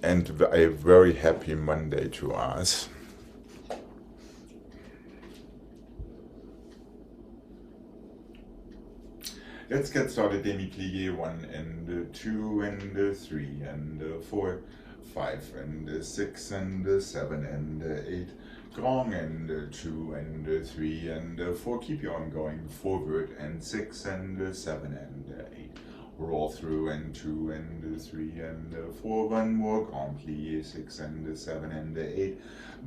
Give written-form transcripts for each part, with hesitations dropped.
And a very happy Monday to us. Let's get started. Demi-plie 1 and 2 and 3 and 4, 5 and 6 and 7 and 8. Grand and 2 and 3 and 4. Keep your arm going forward and 6 and 7 and 8. Roll through and 2 and 3 and 4. One more grand plie 6 and 7 and 8.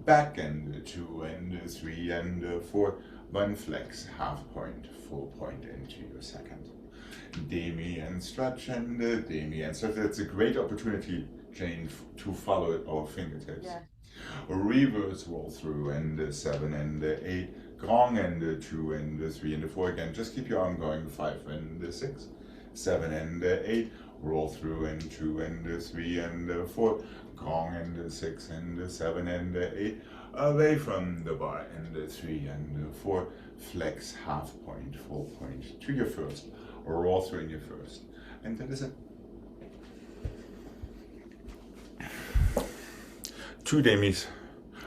Back and 2 and 3 and 4. One flex, half point, full point into your second. Demi and stretch and demi and stretch. That's a great opportunity, Jane, to follow our fingertips. Yeah. Reverse roll through and 7 and 8. Grand and 2 and 3 and 4 again. Just keep your arm going. 5 and 6, 7 and 8. Roll through and 2 and 3 and 4. Grand and 6 and 7 and 8. Away from the bar and 3 and 4. Flex, half point, full point to your first. Roll through in your first. And that is it. 2 demis,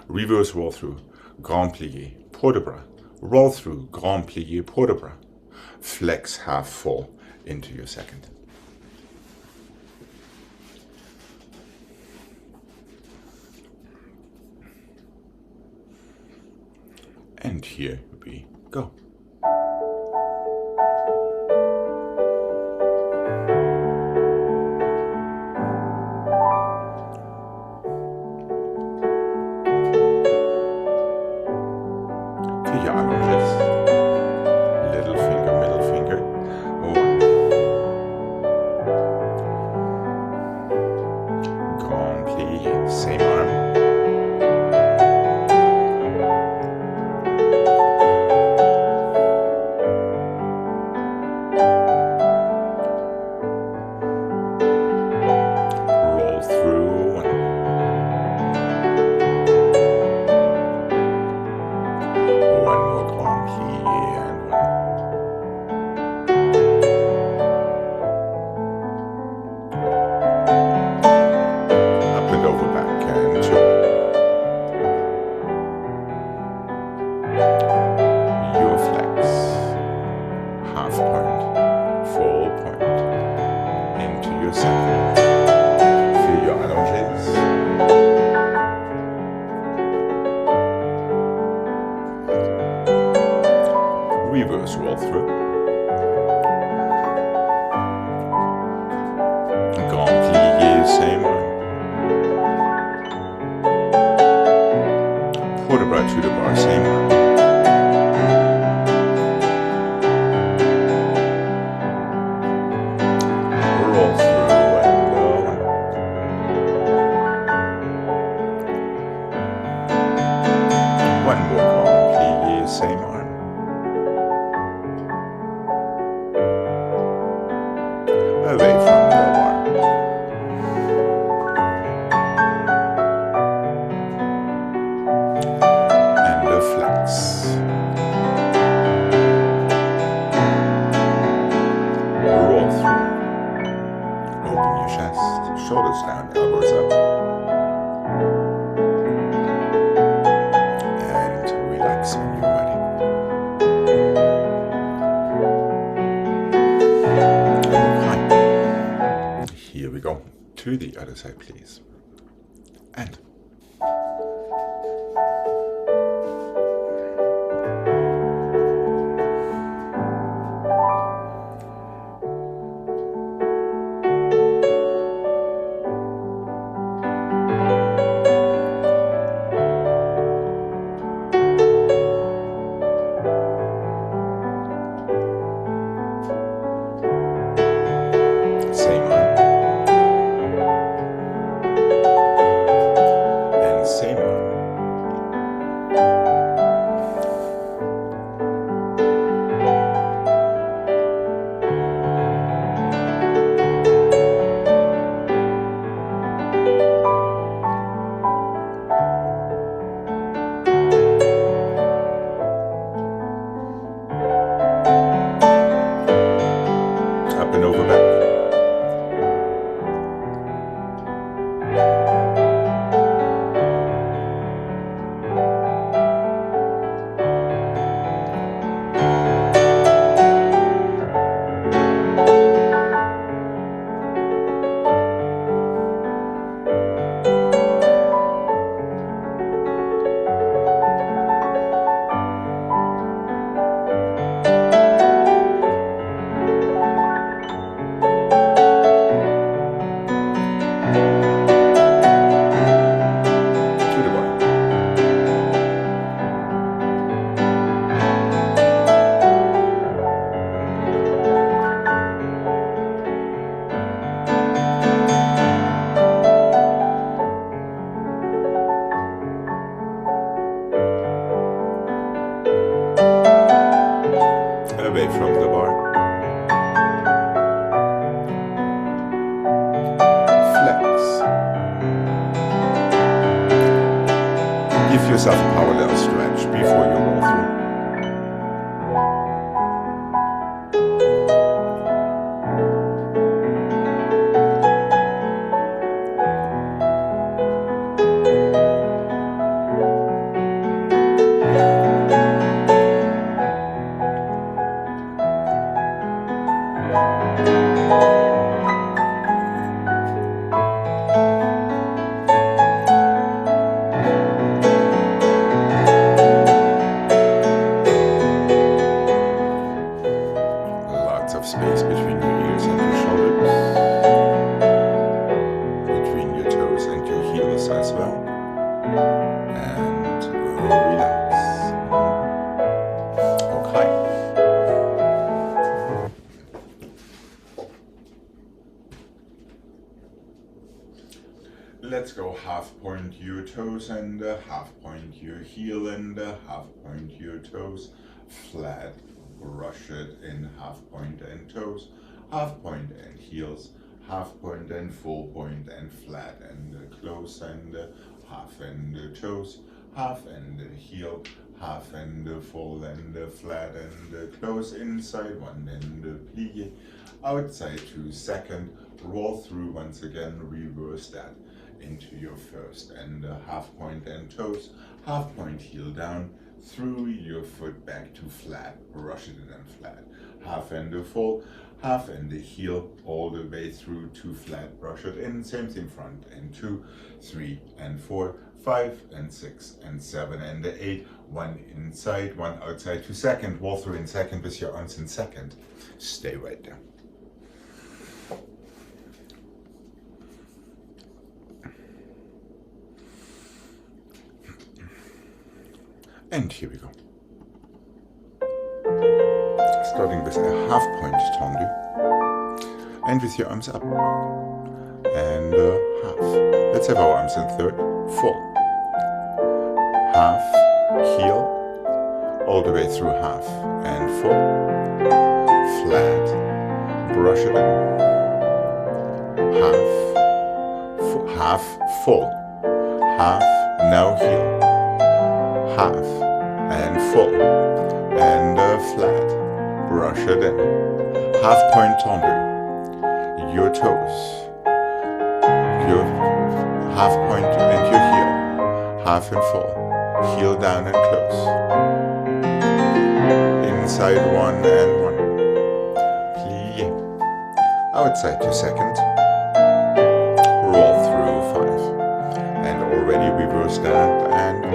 reverse roll through, grand plie, port de bras, roll through, grand plie, port de bras, flex, half full into your second. And here we go. Little finger, middle finger. 1. Grand plie, same arm. Roll through 1. 1 more grand plie and 1. Up and over back and 2. Your flex, half point, full point into your second. Feel your allonges. Reverse roll through. Grand plie, same one. Port de bras to the bar, same one. Roll through and 1 more grand plie, same arm. Away from the bar. And a flex. Roll through. Open your chest, shoulders down, elbows up. And relax when you're ready. Right. Here we go. To the other side, please. And same arm. yourself a parallel stretch before you roll through. Space between your ears and your shoulders, between your toes and your heels as well, and relax. Okay. Let's go half point your toes and half point your heel and half point your toes, flat. Brush it in half point and toes, half point and heels, half point and full point and flat and close and half and toes, half and heel, half and full and flat and close, inside one and plie, outside 2 second, roll through once again, reverse that into your first and half point and toes, half point heel down, through your foot back to flat, brush it in flat, half and a full, half and a heel, all the way through to flat, brush it in, same thing front, and 2, 3 and 4, 5 and 6 and 7 and 8, 1 inside, 1 outside, 2 second, roll through in second with your arms in second, stay right there. And here we go. Starting with a half point tendu. And with your arms up. And half. Let's have our arms in third. Full. Half. Heel. All the way through half. And full. Flat. Brush it in. Half. Half. Full. Half. Now heel. Half and full and flat, brush it in, half point tendu, your toes, your half point and your heel, half and full, heel down and close, inside 1 and 1, plie, outside 2 second, roll through 5, and already reverse that and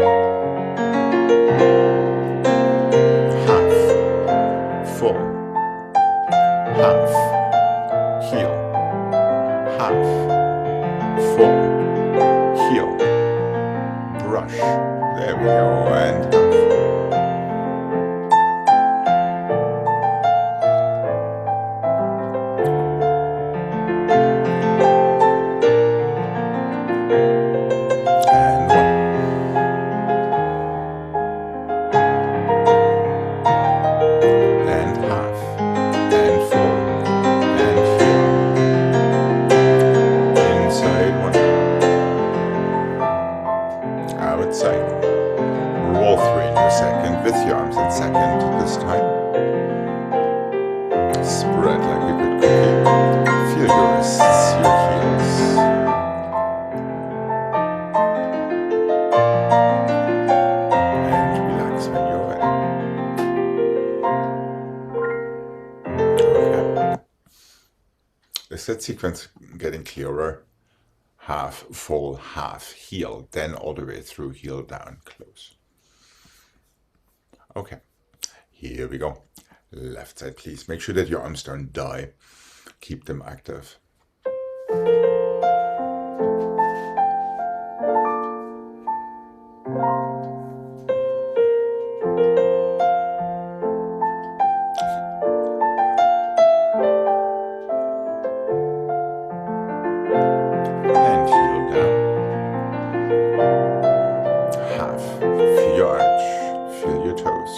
half, full, half, heel, half, full, heel, brush, there we go, and half. Roll through in your second with your arms in second this time. Spread like a good cookie. Feel your wrists, your heels. And relax when you're ready. Okay. Is that sequence getting clearer? Half, full, half, heel, then all the way through, heel down, close. Okay, here we go. Left side, please. Make sure that your arms don't die. Keep them active.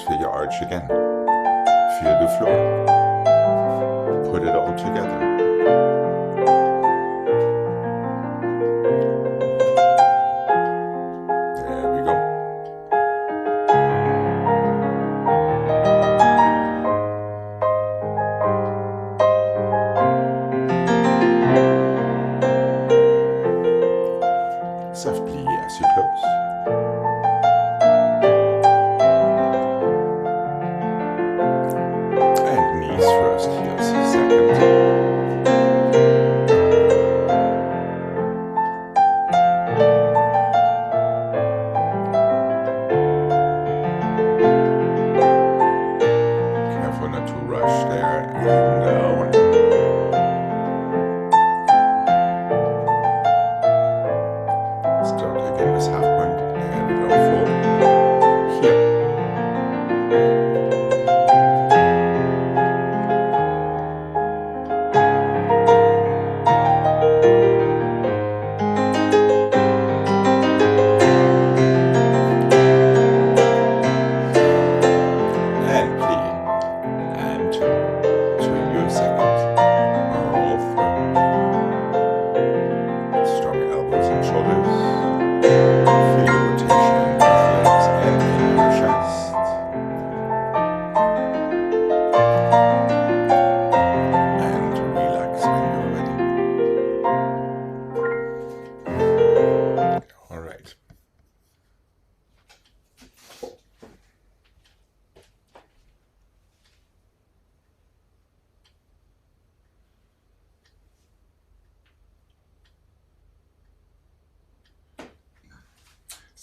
Feel your arch again. Feel the floor. Put it all together. There we go.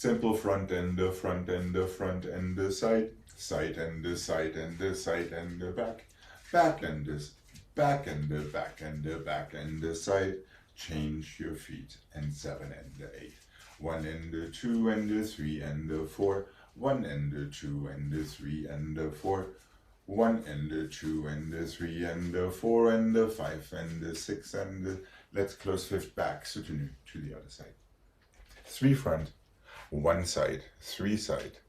Simple front and the front and the front and the side, side and the side and the side and the back, back and this, back and the back and the back and the side. Change your feet and 7 and the 8. 1 and the 2 and the 3 and the 4. 1 and the 2 and the 3 and the 4. 1 and the 2 and the 3 and the 4 and the 5 and the 6 and the, let's close fifth back, soutenu to the other side. 3 front, 1 side, 3 side,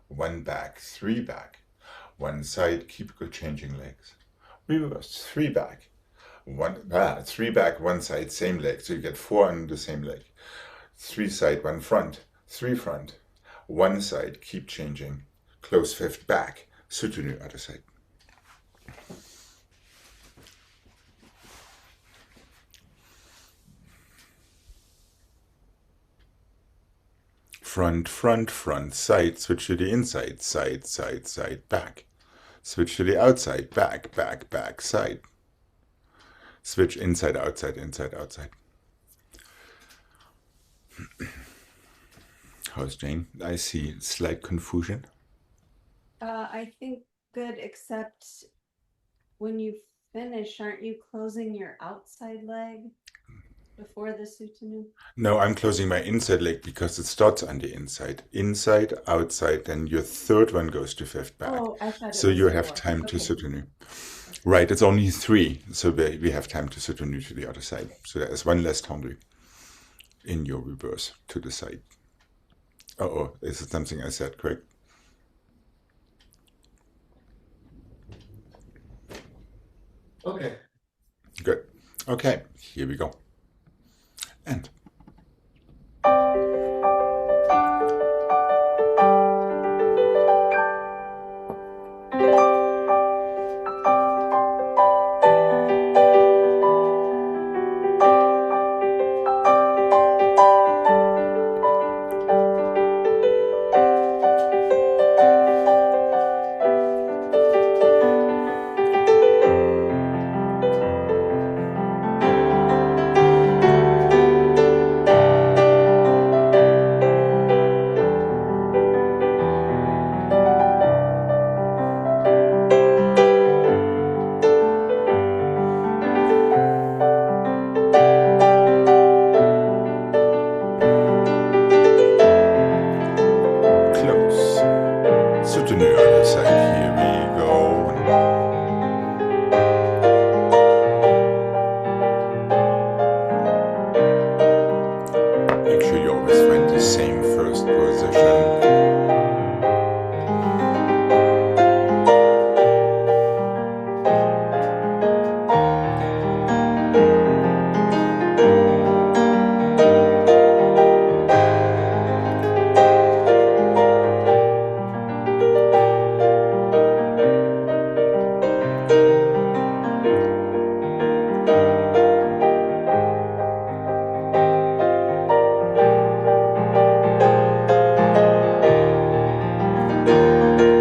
1 back, 3 back, 1 side, keep changing legs. Reverse, 3 back, 3 back, 1 side, same leg, so you get 4 on the same leg. 3 side, 1 front, 3 front, 1 side, keep changing, close fifth back, soutenu other side. Front, front, front, side, switch to the inside, side, side, side, back. Switch to the outside, back, back, back, side. Switch inside, outside, inside, outside. How's Jane? I see slight confusion. I think good, except when you finish, aren't you closing your outside leg before the soutenu? No, I'm closing my inside leg because it starts on the inside. Inside, outside, then your third one goes to fifth back. Oh, I thought it So was you have 4. time to Okay. soutenu. Right, it's only 3, so we have time to soutenu to the other side. So there is 1 less tendu in your reverse to the side. Uh-oh, is it something I said, Gregg? Okay. Good. Okay, here we go. And close. Soutenu other side. Here we go. Make sure you always find the same first position.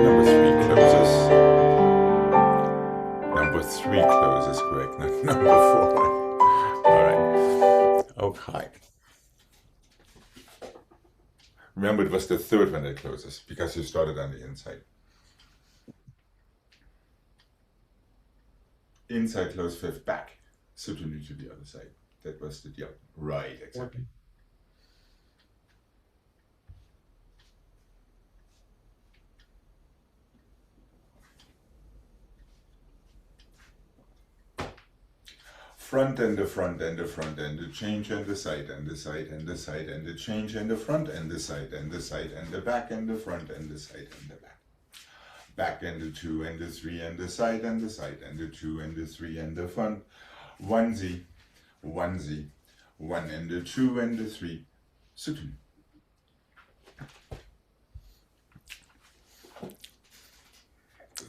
Number 3 closes. Number 3 closes, correct, not number 4. Alright. Okay. Remember, it was the third one that closes because you started on the inside. Inside close fifth back. Soutenu to the other side. That was the deal. Right, exactly. Front and the front and the front and the change and the side and the side and the side and the change and the front and the side and the side and the back and the front and the side and the back. Back and the 2 and the 3 and the side and the side and the 2 and the 3 and the front. 1 Z, 1 Z, 1 and the 2 and the 3. Soutenu.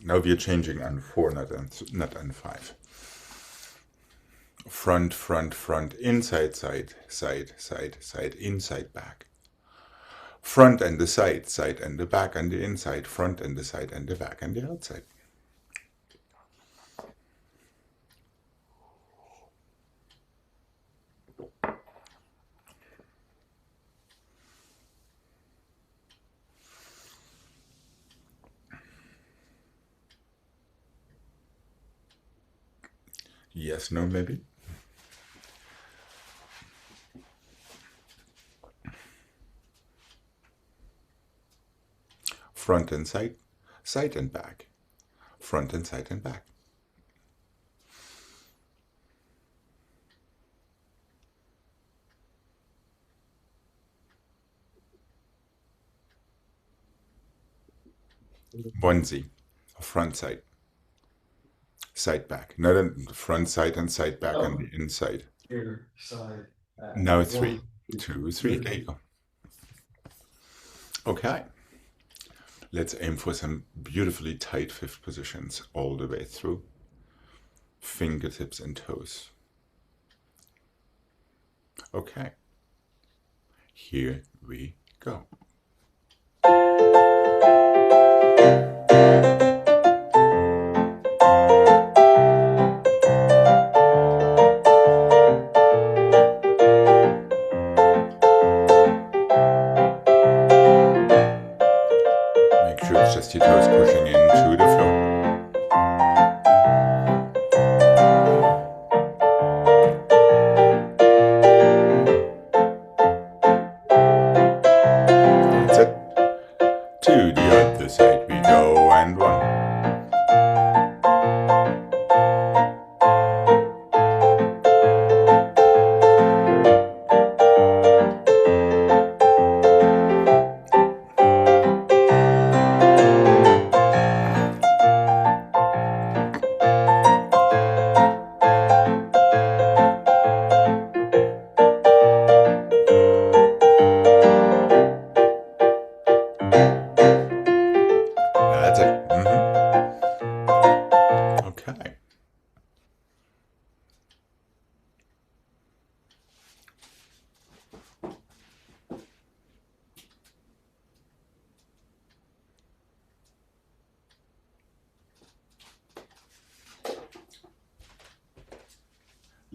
Now we are changing on 4, not on 5. Front, front, front, inside, side, side, side, side, inside, back. Front and the side, side and the back and the inside, front and the side and the back and the outside. Yes, no, maybe. Front and side, side and back. Front and side and back. Onesie, front side, side back. No, then front side and side back on the inside. Here, side, back. Now 3, 1, 2, 3. There you go. Okay. Let's aim for some beautifully tight fifth positions all the way through. Fingertips and toes. Okay. Here we go. Make sure it's just your toes pushing into the floor. That's it. To the other side we go, and 1. That's it. Okay.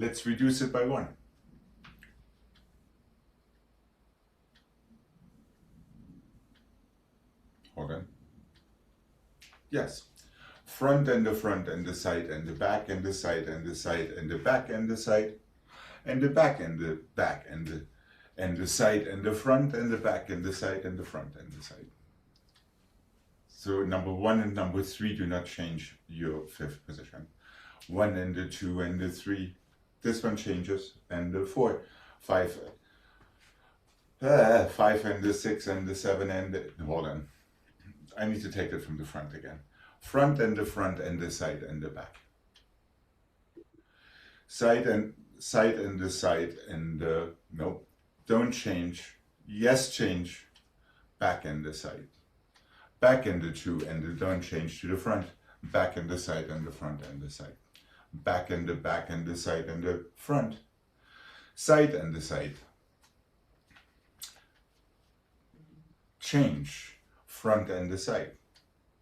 Let's reduce it by 1. Hold on. Yes. Front and the front and the side and the back and the side and the side and the back and the side and the back and the back and the side and the front and the back and the side and the front and the side. So number 1 and number 3 do not change your fifth position. 1 and the 2 and the 3. This one changes, and the 4, 5, 5 and the 6 and the 7 and the, hold on. I need to take it from the front again. Front and the side and the back. Side and the side and the, no, don't change. Yes, change. Back and the side. Back and the 2 and the, don't change to the front. Back and the side and the front and the side. Back and the side and the front. Side and the side. Change. Front and the side.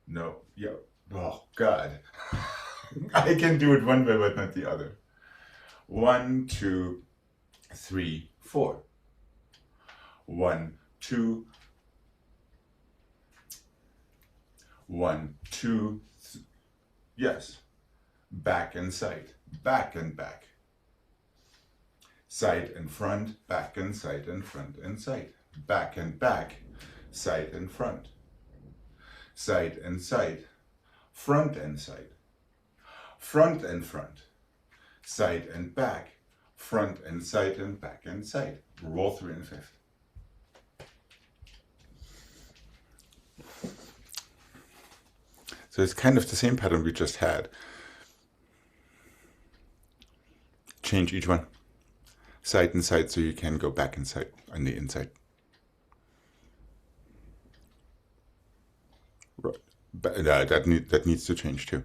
No, yeah, oh God. I can do it one way but not the other. 1, 2, 3, 4. 1, 2. 1, 2, yes. Back and side, back and back. Side and front, back and side and front and side. Back and back, side and front. Side and side, front and side. Front and front, side and back. Front and side and back and side. Roll through in fifth. So it's kind of the same pattern we just had. Change each one. Side and side so you can go back and side on the inside. Right. But, that needs to change too.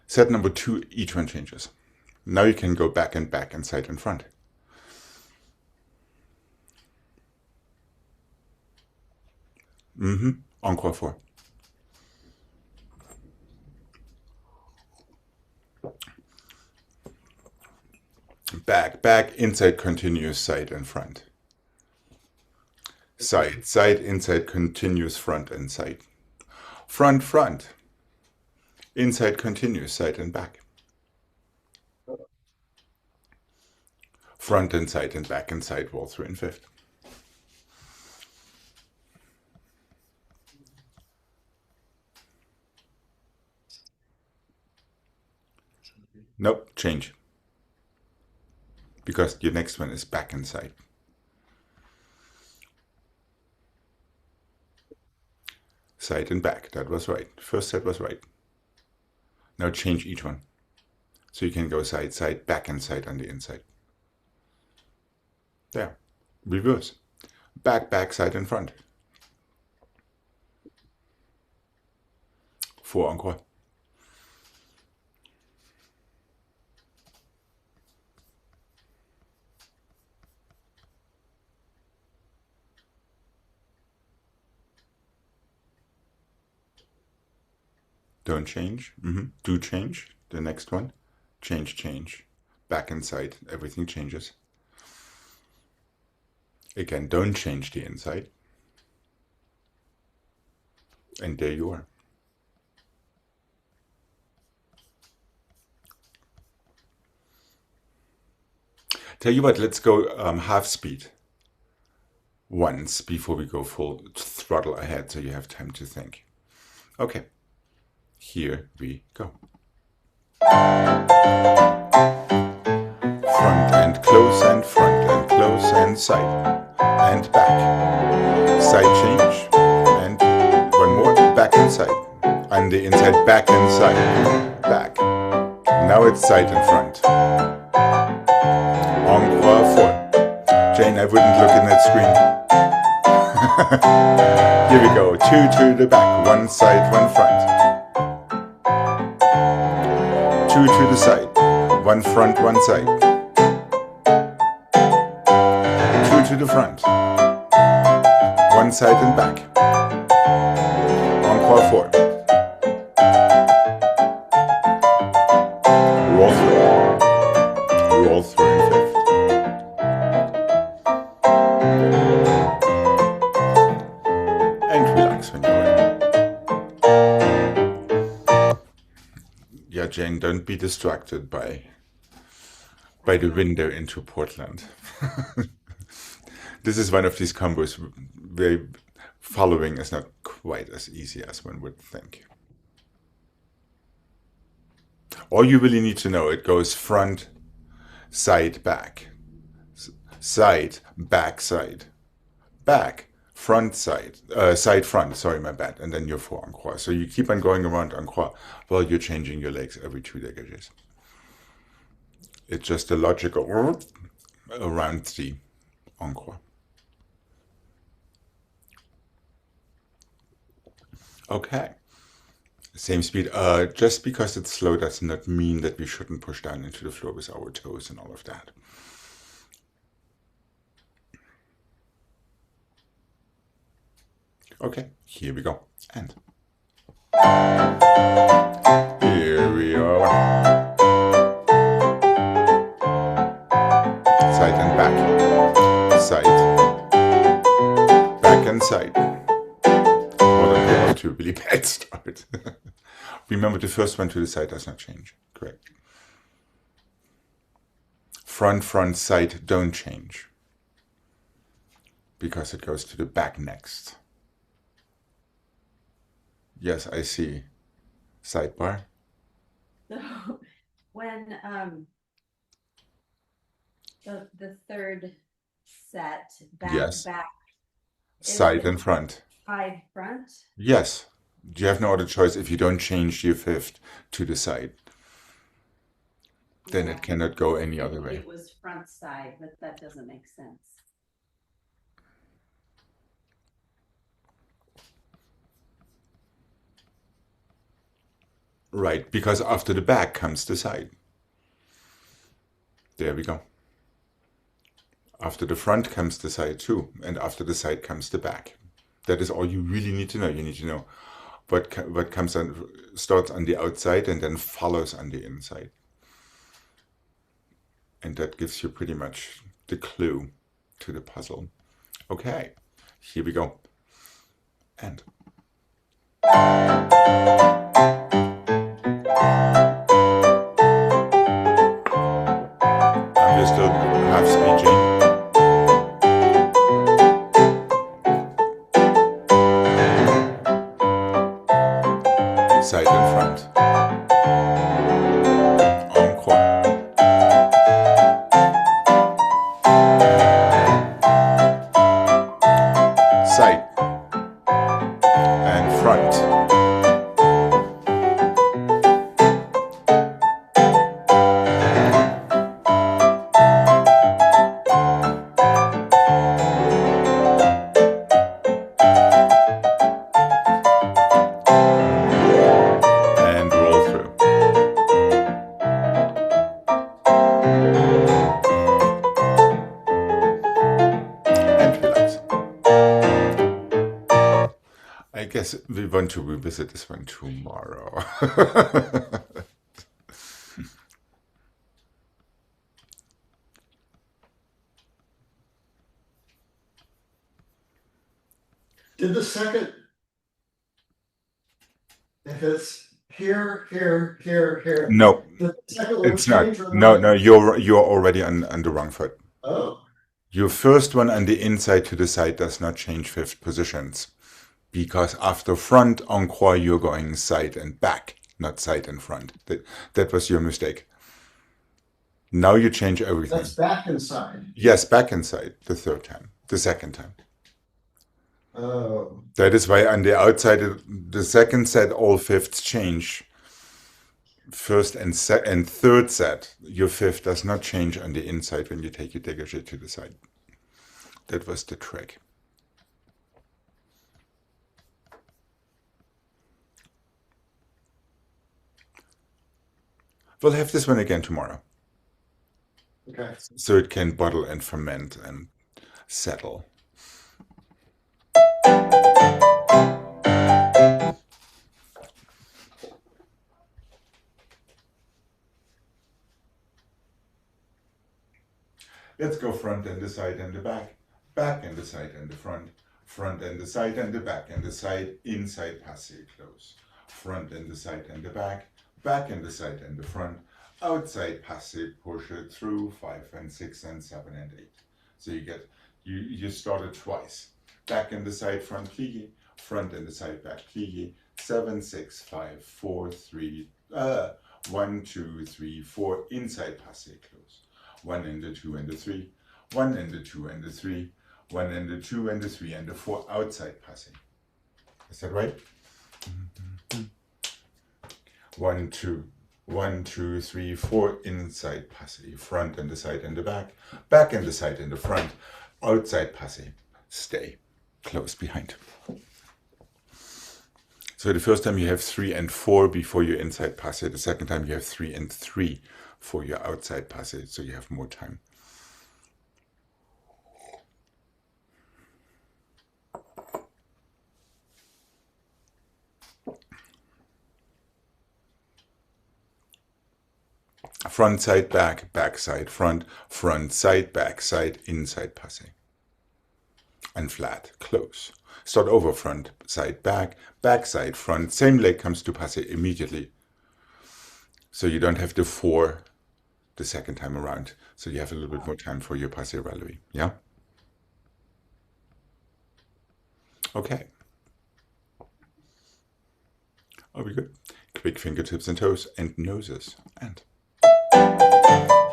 Set number 2, each one changes. Now you can go back and side and front. Encore 4. Back, back, inside, continuous, side and front. Side, side, inside, continuous, front and side. Front, front. Inside, continuous, side and back. Front and back and side, wall through in fifth. Nope, change. Because your next one is back and side. Side and back, that was right. First set was right. Now change each one. So you can go side, side, back and side on the inside. There. Reverse. Back, back, side and front. 4 encore. Don't change. Do change. The next one. Change, change. Back and side. Everything changes. Again, don't change the inside. And there you are. Tell you what, let's go half speed once before we go full throttle ahead, so you have time to think. Okay, here we go. Front and close and front and close and side and back. Side change and one more, back and side. On the inside, back and side, back. Now it's side and front. Encore 4. Jane, I wouldn't look in that screen. Here we go. 2 to the back. One side, one front. 2 to the side. One front, one side. 2 to the front. One side and back. Encore 4. Roll through. Roll through in fifth. And relax when you're ready. Yeah, Jane, don't be distracted by the window into Portland. This is one of these combos where following is not quite as easy as one would think. All you really need to know, it goes front, side, back. Side, back, side. Back, front, side. Side, front, sorry, my bad. And then you're 4 encore. So you keep on going around encore while you're changing your legs every 2 dégages. It's just a logical around 3 encore. Okay. Same speed. Just because it's slow does not mean that we shouldn't push down into the floor with our toes and all of that. Okay, here we go. And here we are. Side and back. Side. Back and side. Well, that came to a really bad start. Remember, the first one to the side does not change. Correct. Front, front, side don't change. Because it goes to the back next. Yes, I see. Sidebar. So when the third set back Yes. back Side and front. side front. Yes. You have no other choice if you don't change your fifth to the side. Then Yeah. it cannot go any other way. It was front side, but that doesn't make sense. Right, because after the back comes the side. There we go. After the front comes the side too, and after the side comes the back. That is all you really need to know. You need to know what comes on, starts on the outside and then follows on the inside. And that gives you pretty much the clue to the puzzle. Okay, here we go. And I'm just still half speed, Jane. Side and front. Encore. Side and front. And roll through. And relax. I guess we want to revisit this one tomorrow. Did the second, if it's here, here, No, the second one it's not. change or No, not? no, you're already on the wrong foot. Oh, Your first one on the inside to the side does not change fifth positions. Because after front encore, you're going side and back, not side and front. That was your mistake. Now you change everything. that's back and side. Yes, back and side the third time, the second time. Oh, That is why on the outside, the second set, all fifths change. First and third set, your fifth does not change on the inside when you take your dégagé to the side. That was the trick. We'll have this one again tomorrow, okay. so it can bottle and ferment and settle. Let's go front and the side and the back, back and the side and the front and the side and the back and the side, inside passé close, front and the side and the back and the side and the front, outside passé push it through 5 and 6 and 7 and 8. So you start it twice. Back and the side front plié, front and the side back plié, 7, 6, 5, 4, 3, 1, 2, 3, 4, inside passé close. 1 and the 2 and the 3, 1 and the 2 and the 3, 1 and the 2 and the 3 and the 4 outside passing. Is that right? 1, 2, 1, 2, 3, 4 inside passé, front and the side and the back and the side and the front, outside passé, stay close behind. So the first time you have 3 and 4 before your inside passé, the second time you have 3 and 3 for your outside passage, so you have more time. Front side back, back side front, front side back side, inside passing. And flat, close. Start over front side back, back side front, same leg comes to passé immediately. So you don't have the 4 the second time around. So you have a little bit more time for your passé relevé. Yeah? Okay. Are we good? Quick fingertips and toes and noses. And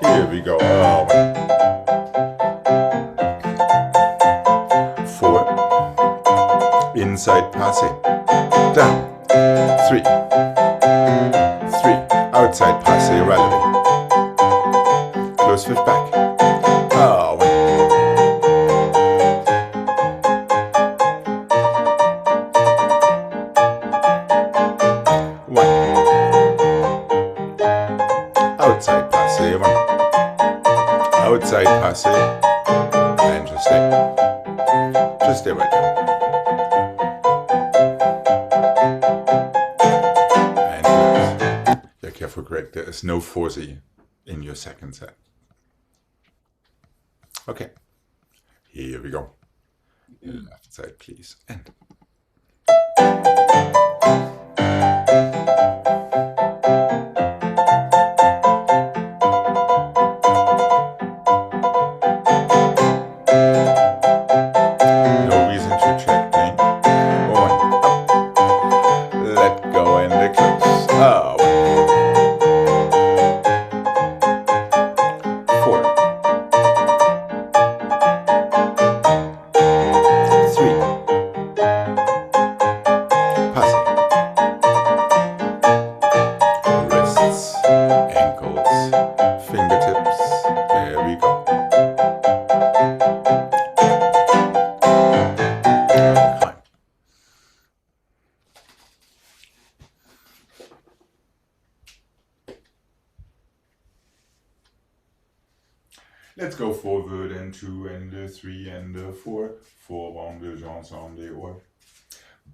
here we go. 4. Inside passé. Down. 3. 3. Outside passé relevé. Close fifth back. 1. Outside passé. 1. Outside passé. And just stay. Just stay right there. And relax. Yeah, careful, Greg. There is no forcey in your second set. Okay, here we go. Left side, please. And forward and 2 and 3 and 4. 4 on the jambes on the or.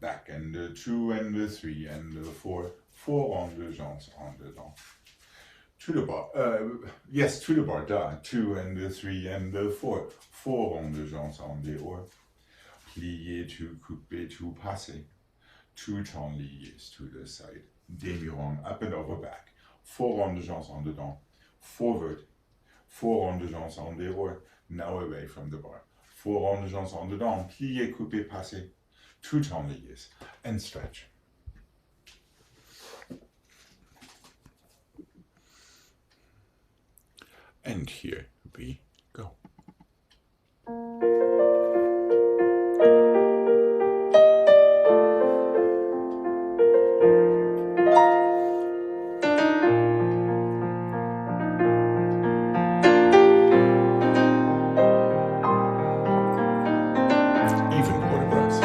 Back and 2 and 3 and 4. 4 on the jambes on the dent. To the bar, yes, to the bar, da. 2 and 3 and 4. 4 on the jambes on the or. Plier to couper to passer. 2 temps liés to the side. Demi-rond up and over back. 4 on the jambes on the dent. Forward. 4 on the jambes on the or. Now away from the bar. 4 on the jambes on the dent. Plier, couper, passer. 2 temps liés. And stretch. And here we go. Even quarter breaths.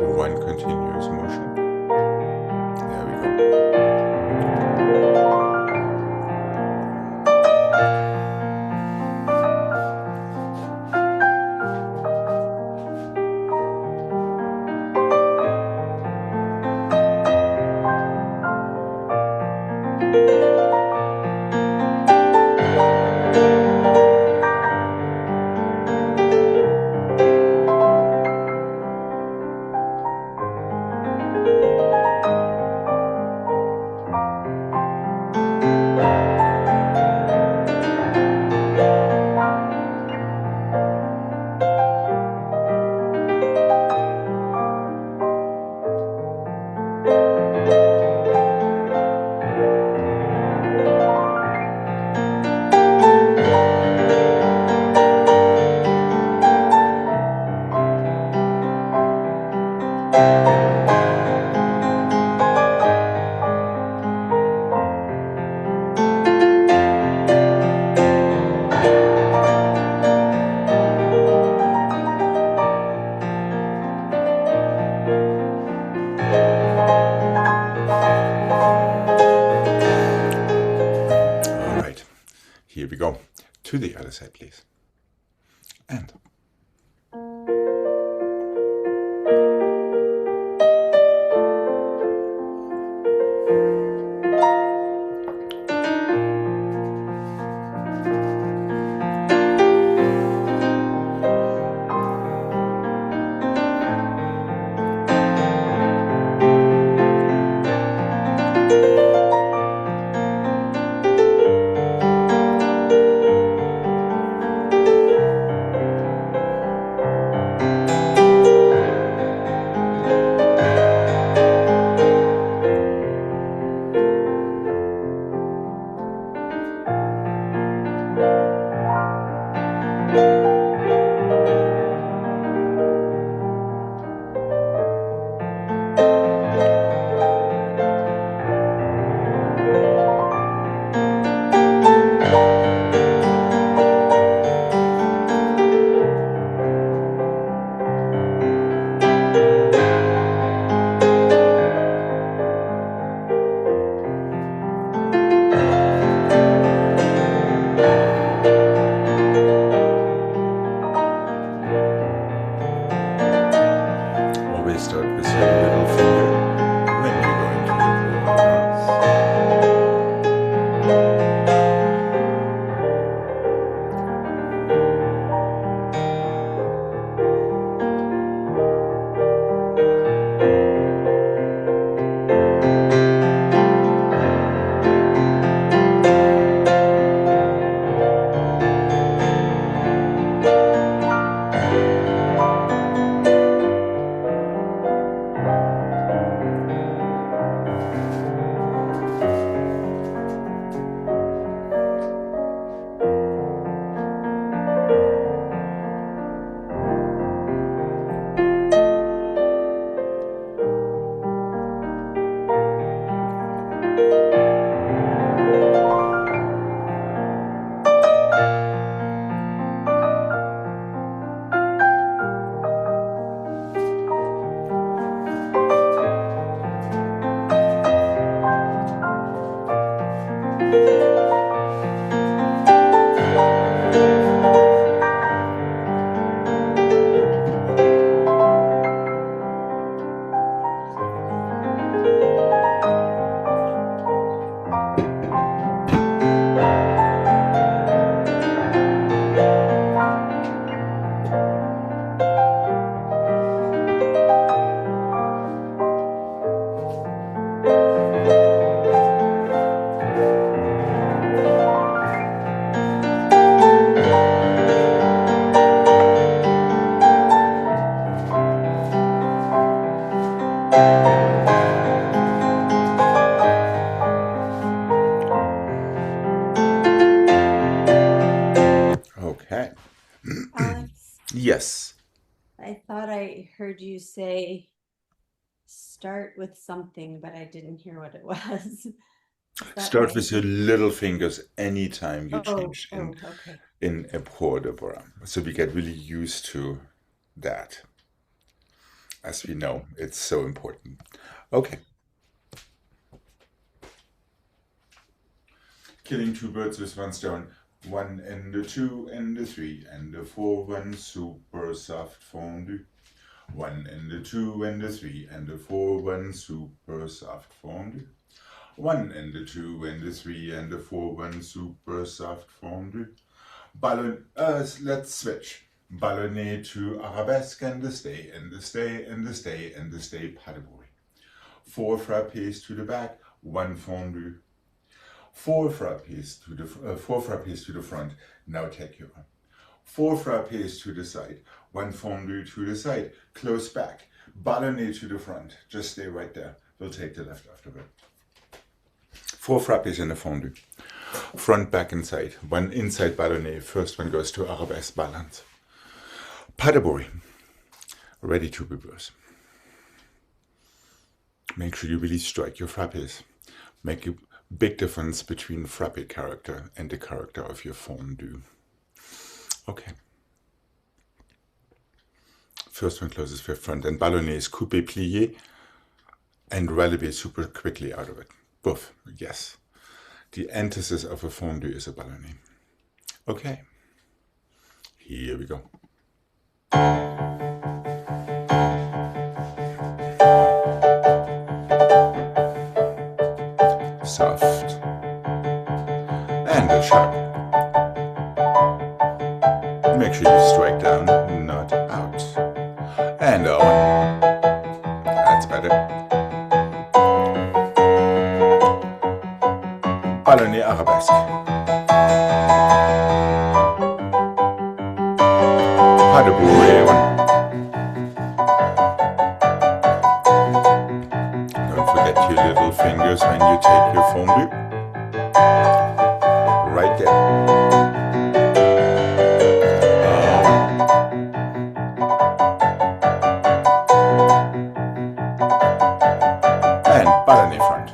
One continuous motion. There we go. Here we go. To the other side, please. And Alex, Yes. I thought I heard you say start with something, but I didn't hear what it was. Is that Start right? with your little fingers anytime you Oh, change okay. in a port-de-bras. So we get really used to that. As we know, it's so important. Okay. Killing two birds with one stone. 1 and a 2 and a 3 and a 4, 1 super soft fondue. 1 and a 2 and a 3 and a 4, 1 super soft fondue. 1 and a 2 and a 3 and a 4, 1 super soft fondue. Let's switch. Ballonnet to arabesque and the stay and the stay and the stay and the stay pas de bruit. 4 frappés to the back, 1 fondue. 4 frappés to the front. Now take your arm. 4 frappés to the side, 1 fondue to the side, close back, ballonnet to the front. Just stay right there. We'll take the left afterward. 4 frappés in the fondue. Front, back, and side. 1 inside ballonnet. First one goes to arabesque balance. Pas de bruit. Ready to reverse. Make sure you really strike your frappés. Make a big difference between frappé character and the character of your fondue. Okay. First one closes with front, and ballonnet is coupé, plié, and relevé super quickly out of it. Boof, yes. The antithesis of a fondue is a ballonnet. Okay. Here we go. Soft. And a sharp. Make sure you strike down, not out. And a 1. That's better. Ballonnet arabesque. Pas de bruit. 1. Don't forget your little fingers when you take your fondue. Right there. And ballonnet front.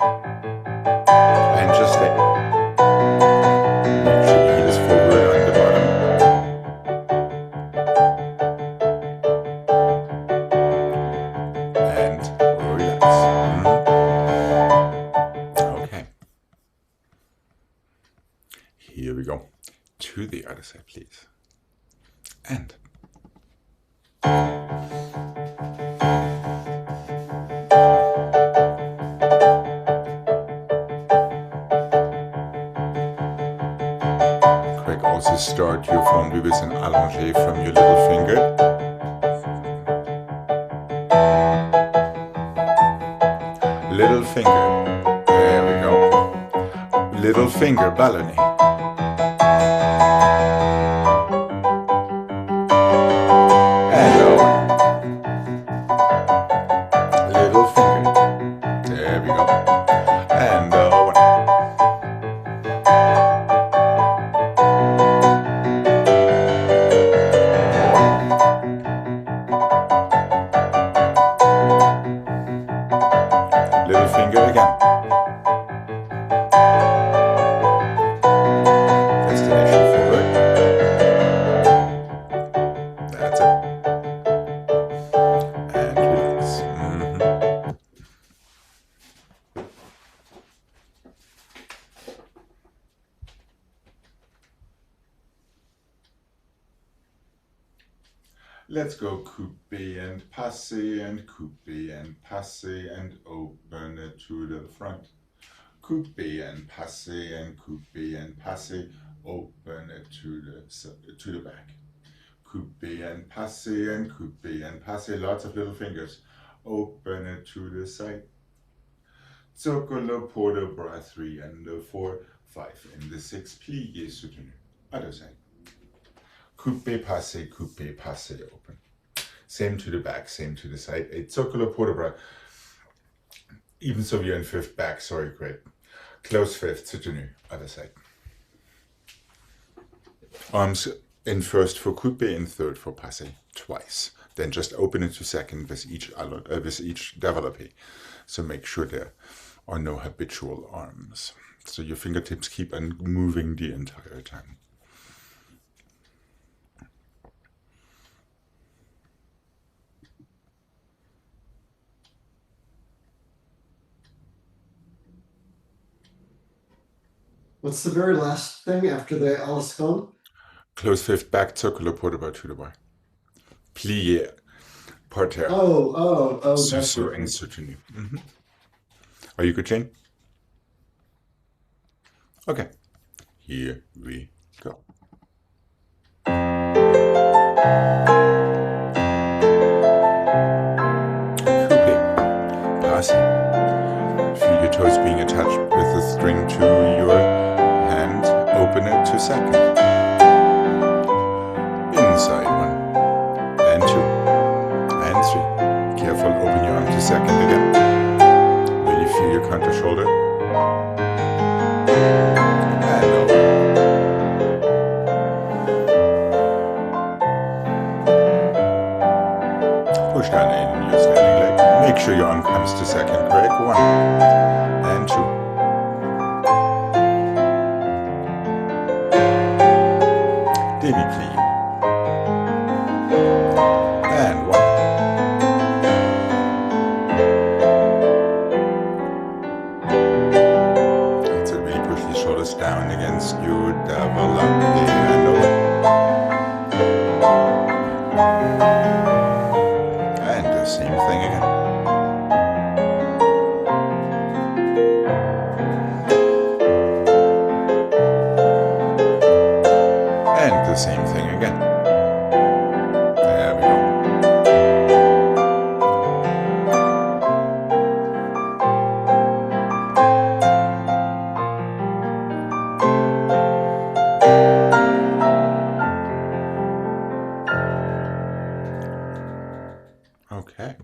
And just stay. Make sure the heel is forward on the bottom. And relax. Okay. Here we go. To the other side, please. And. Gregg, also start your fondue with an allongé from your little finger. Little finger. There we go. Little finger, ballonnet. And over. Little finger. There we go. And over. Little finger again. Destination forward. That's it. And relax. Let's go coupé and passé and coupé and passé and open it to the front. Coupé and passé and coupé and passé, open it to the back. Coupé and passé, lots of little fingers. Open it to the side. Zoccolo, port-de-bras, 3 and the 4, 5 and the 6, plié, soutenu. Other side. Coupé, passé, open. Same to the back, same to the side. A zoccolo, port-de-bras. Even so, you're in fifth back, sorry, great. Close fifth, soutenu, other side. Arms In first for coupe, in third for passe, twice. Then just open into second with each développé. So make sure there are no habitual arms. So your fingertips keep on moving the entire time. What's the very last thing after the Alaskan? Close fifth back, circular port about to the bar. Plié, parterre. Oh, that's Susu and perfect. soutenu. Are you good, Jane? Okay, here we go. Coupe, passe. Feel your toes being attached with the string to your hand. Open it to second. Inside one, and two, and three. Careful, open your arm to second again. Really feel your counter shoulder. And over. Push down in your standing leg. Make sure your arm comes to second, Gregg. One, and two. Demi-plie. And one. That's it, really push these shoulders down against you, développé and over. And the same thing again. And the same thing again. There we go. Okay.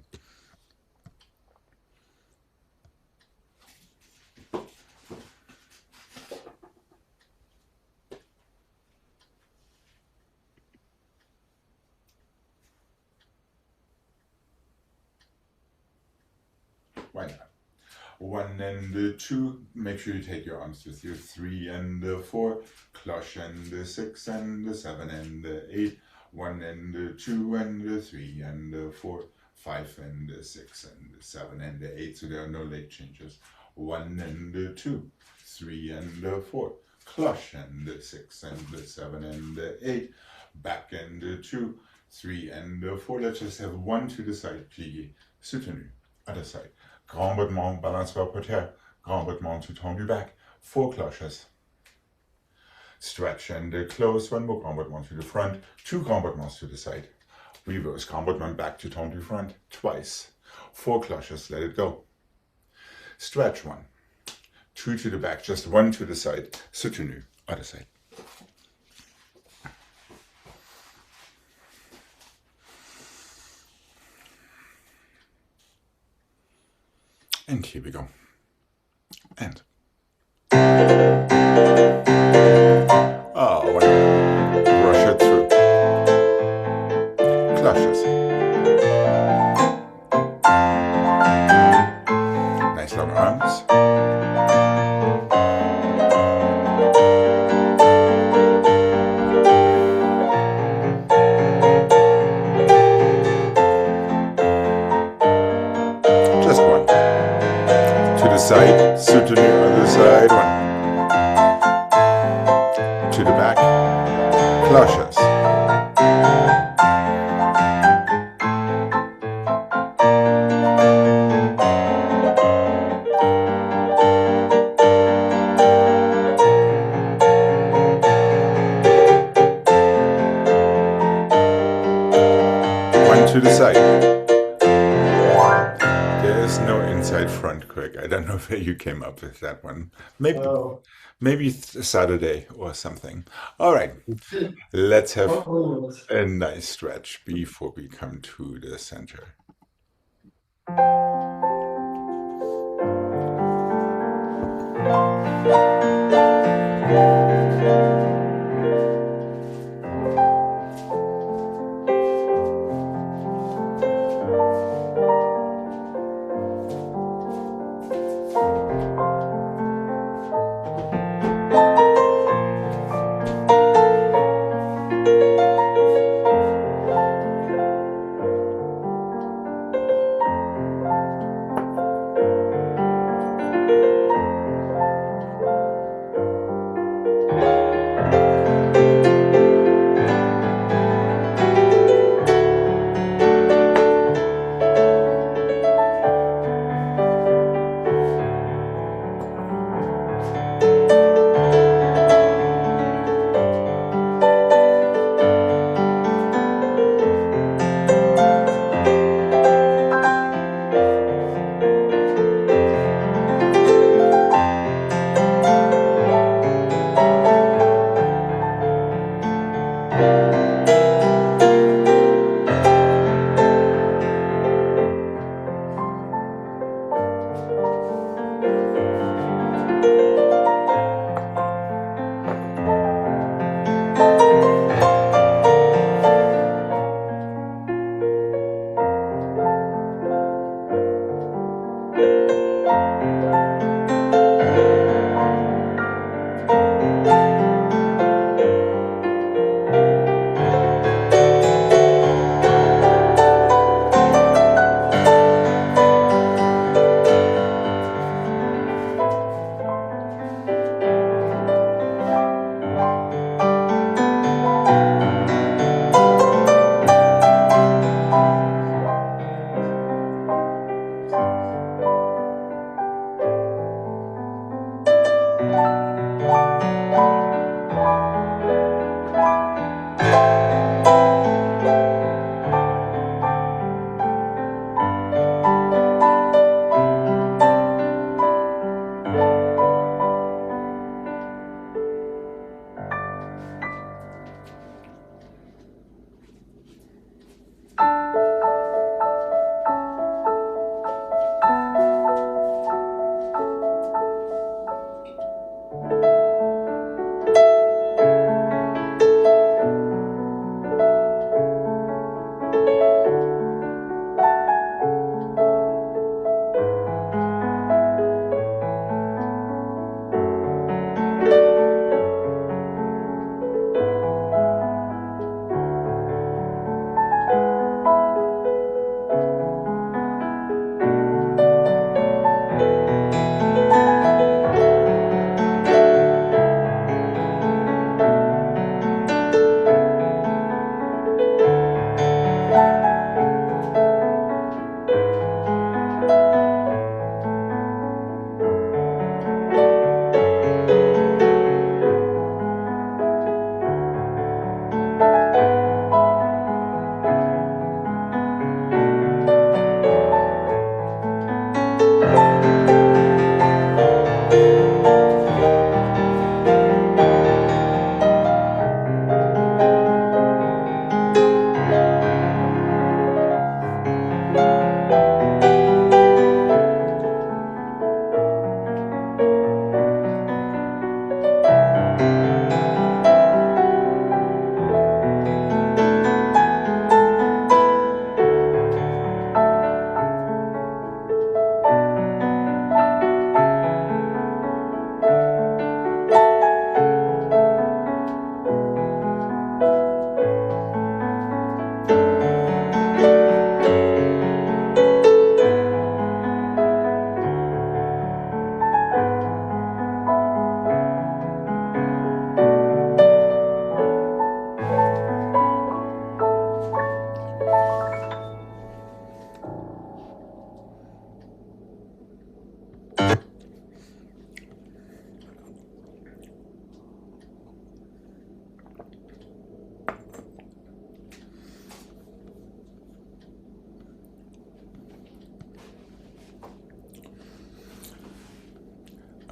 Why not? One and two, make sure you take your arms with you. Three and four, cloche and six and seven and eight. One and two and three and four, five and six and seven and eight. So there are no leg changes. One and two, three and four, cloche and six and seven and eight. Back and two, three and four. Let's just have one to the side, plié, soutenu, other side. Grand battement, balanceur par terre. Grand battement tout tendu back. Four cloches. Stretch and close. One more grand battement to the front. Two grand battements to the side. Reverse grand battement back to tendu front. Twice. Four cloches. Let it go. Stretch one. Two to the back. Just one to the side. Soutenu. Other side. And here we go. And. Oh, one. Brush it through. Cloches. Nice long arms. Just one. To the side, soutenu on the side, one. To the back, cloches. One to the side. There's no inside front, Gregg. I don't know where you came up with that one. Maybe Saturday or something. All right, let's have a nice stretch before we come to the center.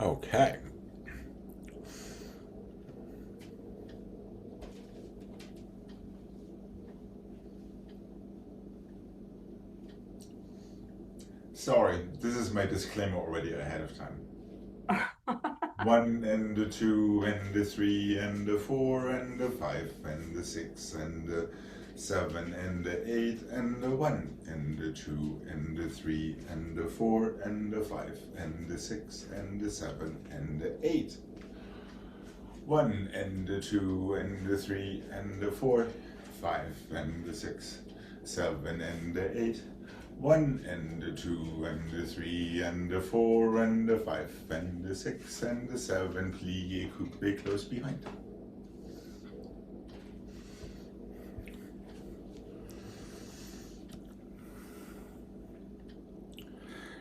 Okay. Sorry, this is my disclaimer already ahead of time. 1 and the 2 and the 3 and the 4 and the 5 and the 6 and the 7 and the 8 and the 1 and the 2 and the 3 and the 4 and the 5 and the 6 and the 7 and the 8. 1 and the 2 and the 3 and the 4, 5 and the 6, 7 and the 8. 1 and the 2 and the 3 and the 4 and the 5 and the 6 and the 7. Plié, coupé, close behind.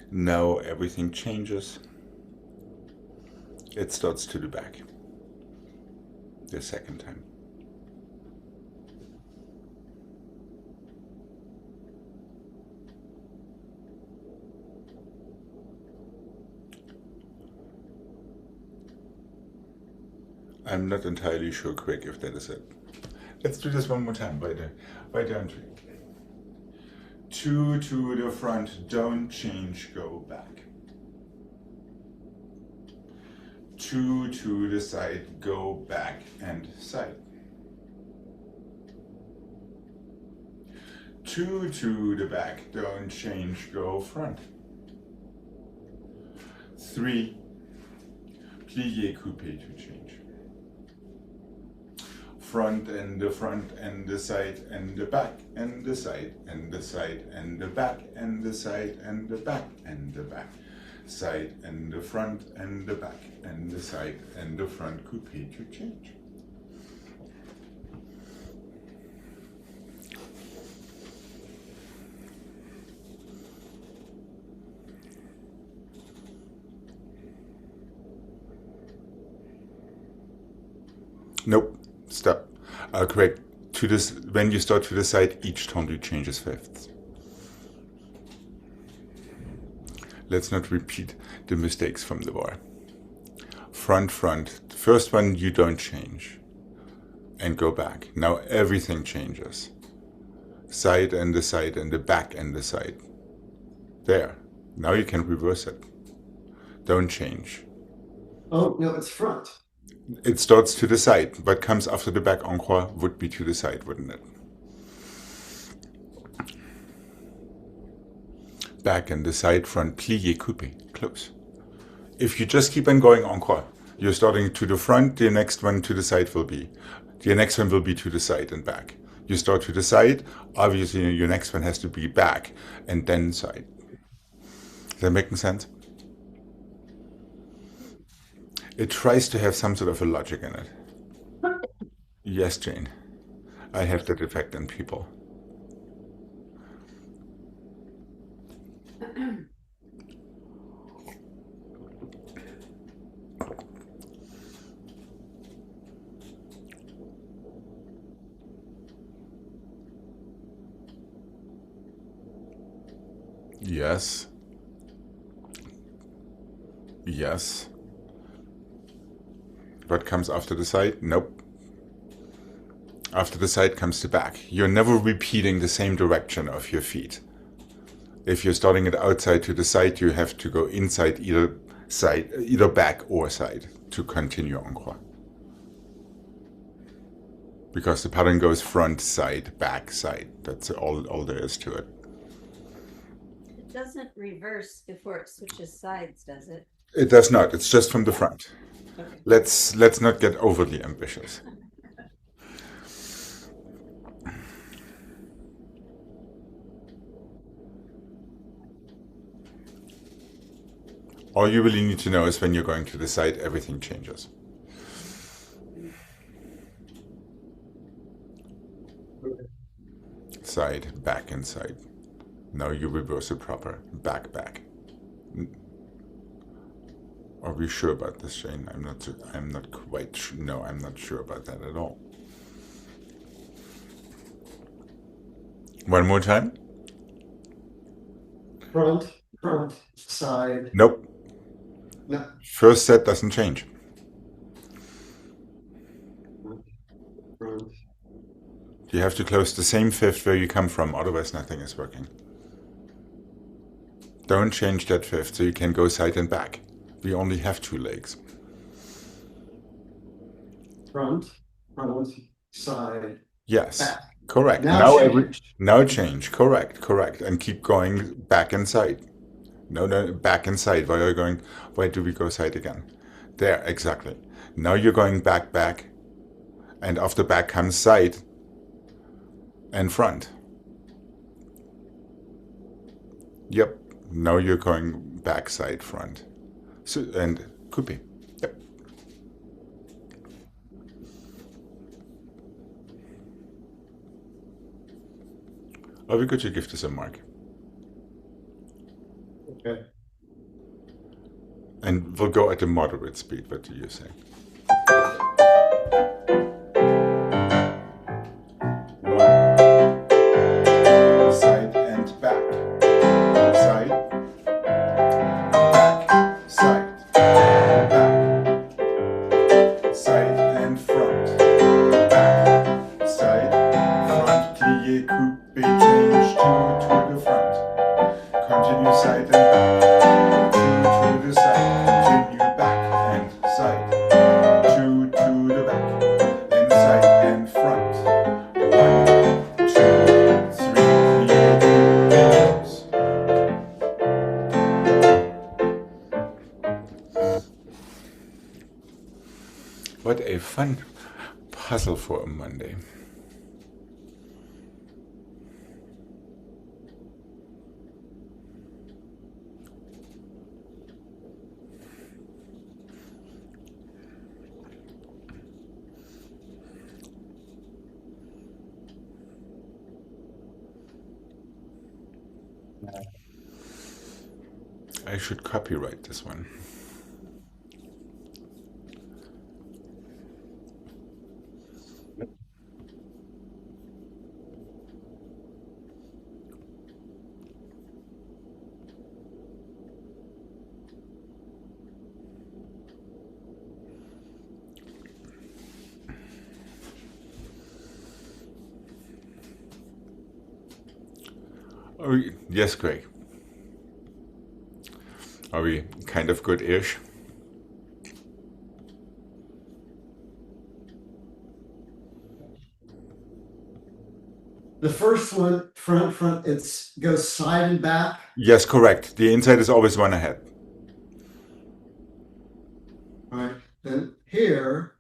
Now everything changes. It starts to the back. The second time. I'm not entirely sure, Gregg, if that is it. Let's do this one more time. Weiter entry. 2 to the front, don't change, go back. 2 to the side, go back and side. 2 to the back, don't change, go front. 3, plié, coupé to change. Front and the side and the back and the side and the side and the back and the side and the back and the back. Side and the front and the back and the side and the front, coupé to change. Nope. Stop. Correct. To this, when you start to the side, each tendu changes fifths. Let's not repeat the mistakes from the bar. Front, front. The first one you don't change. And go back. Now everything changes. Side and the back and the side. There. Now you can reverse it. Don't change. Oh, no, it's front. It starts to the side. What comes after the back encore would be to the side, wouldn't it? Back and the side, front, plié, coupé, close. If you just keep on going encore, you're starting to the front, the next one to the side will be. The next one will be to the side and back. You start to the side, obviously your next one has to be back and then side. Is that making sense? It tries to have some sort of a logic in it. Yes, Jane. I have that effect in people. Yes. Yes. What comes after the side? Nope. After the side comes the back. You're never repeating the same direction of your feet. If you're starting it outside to the side, you have to go inside either back or side to continue encore. Because the pattern goes front, side, back, side. That's all there is to it. It doesn't reverse before it switches sides, does it? It does not. It's just from the front. Okay. Let's not get overly ambitious. All you really need to know is when you're going to the side, everything changes. Side, back, and side. Now you reverse it proper. Back, back. Are we sure about this, Shane? I'm not quite sure. No, I'm not sure about that at all. One more time? Front, side. Nope. No. First set doesn't change. Front. You have to close the same fifth where you come from, otherwise nothing is working. Don't change that fifth so you can go side and back. We only have 2 legs. Front. Side. Yes, Back. correct. Now change. Now change. Correct. And keep going back and side. No, back and side. Why are you going? Why do we go side again? There, exactly. Now you're going back, and after back comes side and front. Yep. Now you're going back, side, front. So, and could be. Yep. Or we could give this a mark. Okay. And we'll go at a moderate speed. What do you say? Side and back. Side. Back. Side. Back. Side and front. Back. Side. Front. Plie, coupe, change to the front. Continue side and back. To the side. Continue back and side. To the back. And side and front. 1, 2, 3, close. What a fun puzzle for a Monday. I should copyright this one. Oh, yes, Greg. Are we kind of good-ish? The first one, front, it goes side and back. Yes, correct. The inside is always one ahead. All right. Then here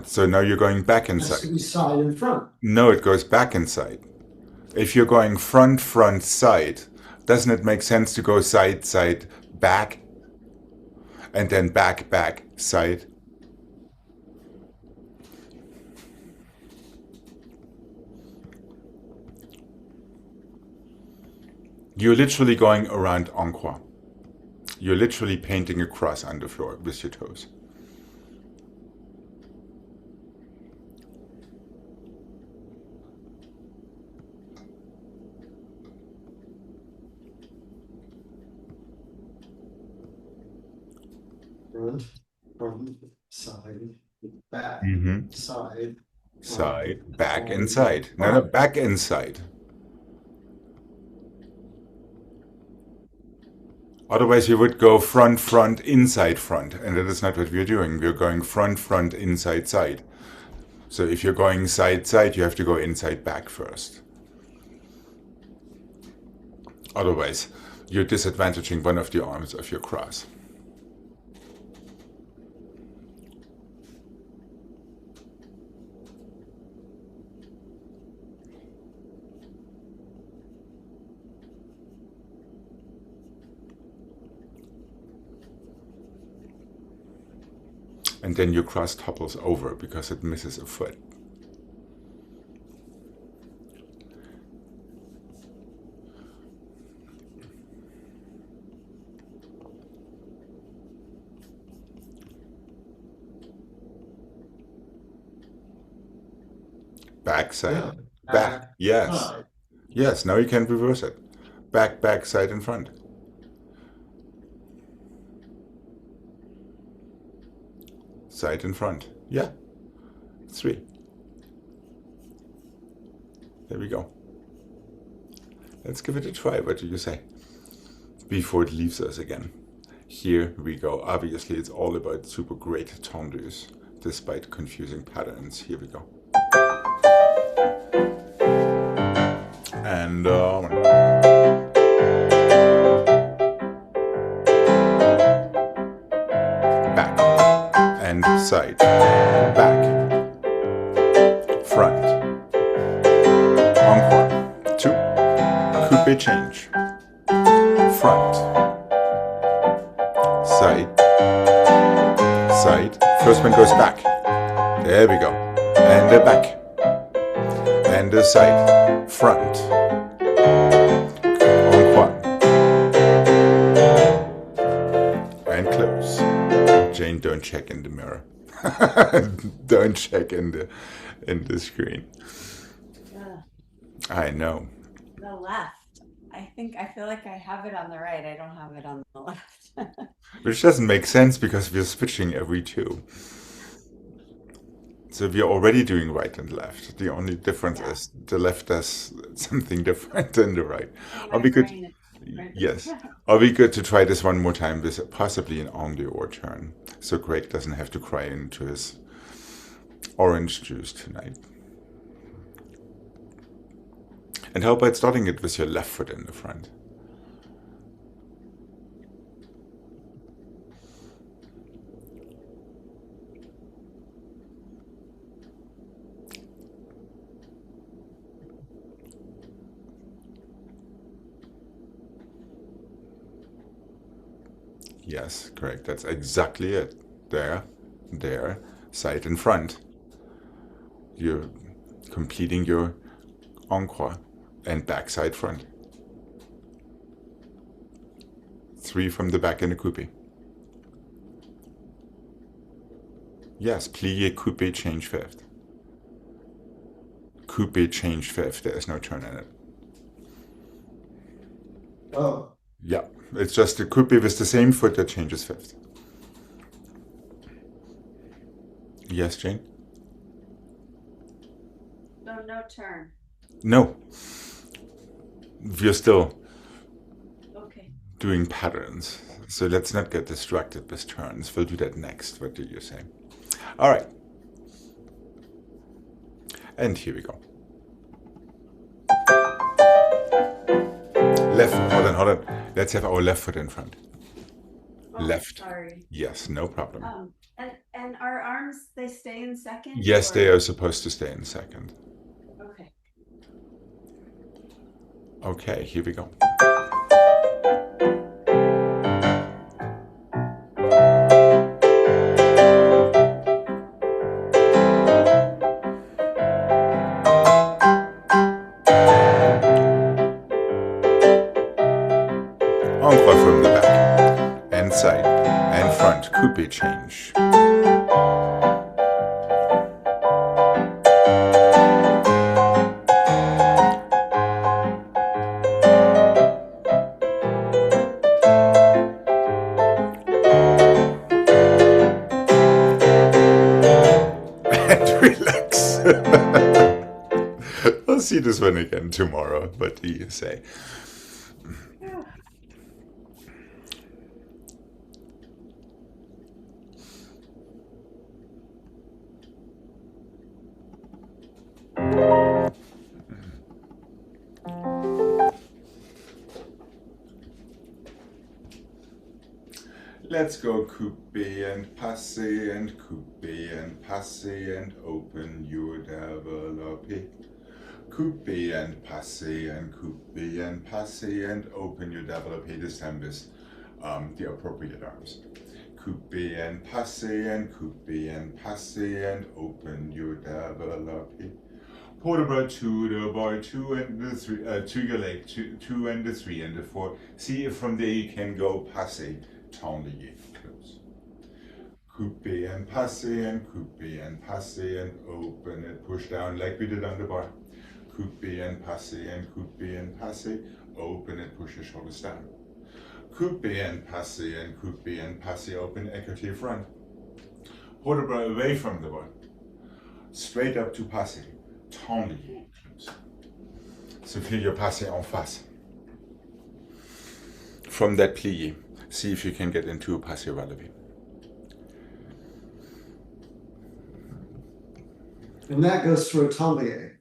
So now you're going back has to inside. be side and front. No, it goes back inside. If you're going front, side, doesn't it make sense to go side, back, and then back, side? You're literally going around en croix. You're literally painting a cross on the floor with your toes. Front, side, back, side, Side, back, inside. No, back, inside. Otherwise, you would go front, inside, front. And that is not what we're doing. We're going front, inside, side. So if you're going side, you have to go inside, back first. Otherwise, you're disadvantaging one of the arms of your cross. And then your cross topples over because it misses a foot. Back, side. Yeah. Back. Yes. side. Yes, now you can reverse it. Back, side, and front. side and front. Yeah, 3. There we go. Let's give it a try. What do you say? Before it leaves us again. Here we go. Obviously, it's all about super great tendus, despite confusing patterns. Here we go. And back and side, back, front, encore, 2, coupe change, front, side, side, first one goes back, there we go, and back, and side, front, encore, and close. Jane, don't check in the mirror. Don't check in the screen. I know. The left. I feel like I have it on the right. I don't have it on the left. Which doesn't make sense because we're switching every 2. So we're already doing right and left. The only difference is the left does something different than the right. Are we good? Yes. Are we good to try this one more time with possibly an en dehors turn? So Gregg doesn't have to cry into his orange juice tonight. And how about starting it with your left foot in the front? Yes, correct. That's exactly it. There, side and front. You're completing your encore and back, side, front. 3 from the back in the coupe. Yes, plie, coupe, change fifth. Coupe, change fifth. There is no turn in it. Oh, Yeah, it's just the coupe with the same foot that changes fifth. Yes, Jane? No turn. No. We're still Okay. doing patterns. So let's not get distracted with turns. We'll do that next. What do you say? All right. And here we go. Left, hold on. Let's have our left foot in front. Oh, Left. Sorry. Yes, no problem. And our arms, they stay in second? Yes, or- they are supposed to stay in second. Okay. Okay, here we go. Encore from the back, and side, and front, coupe change. And relax. I'll see this one again tomorrow. What do you say? Let's go coupe and passe and coupe and passe and open your développé. Coupe and passe and coupe and passe and open your développé. This time with the appropriate arms. Coupe and passe and coupe and passe and open your développé. Portable to the bar, 2 and the 3, to your leg, 2 and the 3 and the 4. See if from there you can go passe. Tendu, close. Coupe and passe and coupe and passe and open it, push down like we did on the bar. Coupe and passe and coupe and passe, open it, push your shoulders down. Coupe and passe and coupe and passe, open, écarté front. port de bras away from the body. Straight up to passé. Tendez. So feel your passé en face. From that plié, see if you can get into a passé relevé. And that goes through a tendez.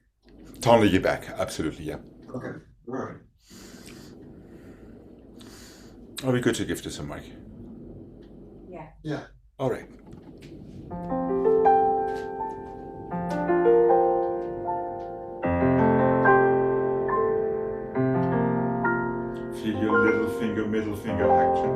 Tendez back, absolutely, yeah. Okay, all right. Are we good to give this a mic? Yeah. Yeah. All right. Feel your little finger, middle finger action.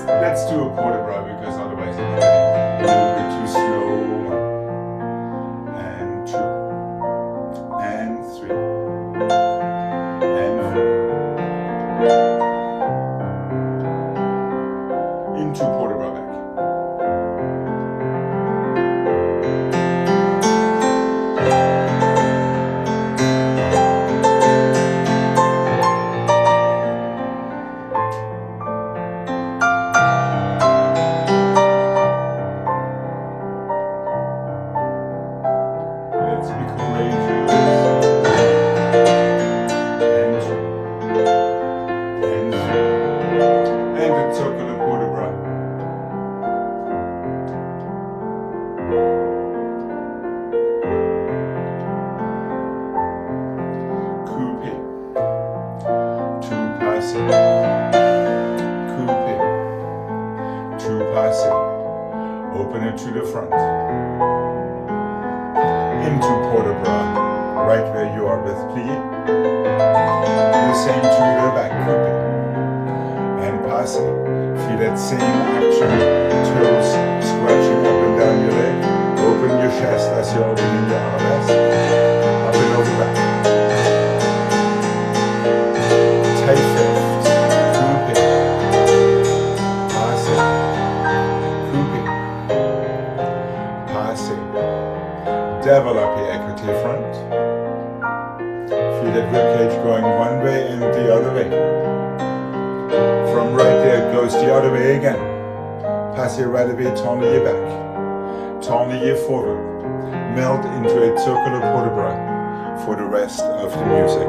Let's do a port de bras because otherwise it's getting a little bit too slow. And 2, and 3, and 4. Into port de bras back. Let's be courageous. And 2, and 3, and a circular port de bras. Coupé, two passé, coupé, two passé, open it to the front, into port de bras, right where you are with plié, the same to the back, coupé, and passé, feel that same action, toes scratching up and down your leg, open your chest as you're opening your armrest, up and over back. Tight fifth, coupé, passé, coupé, passé. Develop your equity front. Feel that ribcage going one way and the other way. From right there it goes the other way again. Passé relevé, tendez back. Tendez forward. Melt into a circular port de bras for the rest of the music.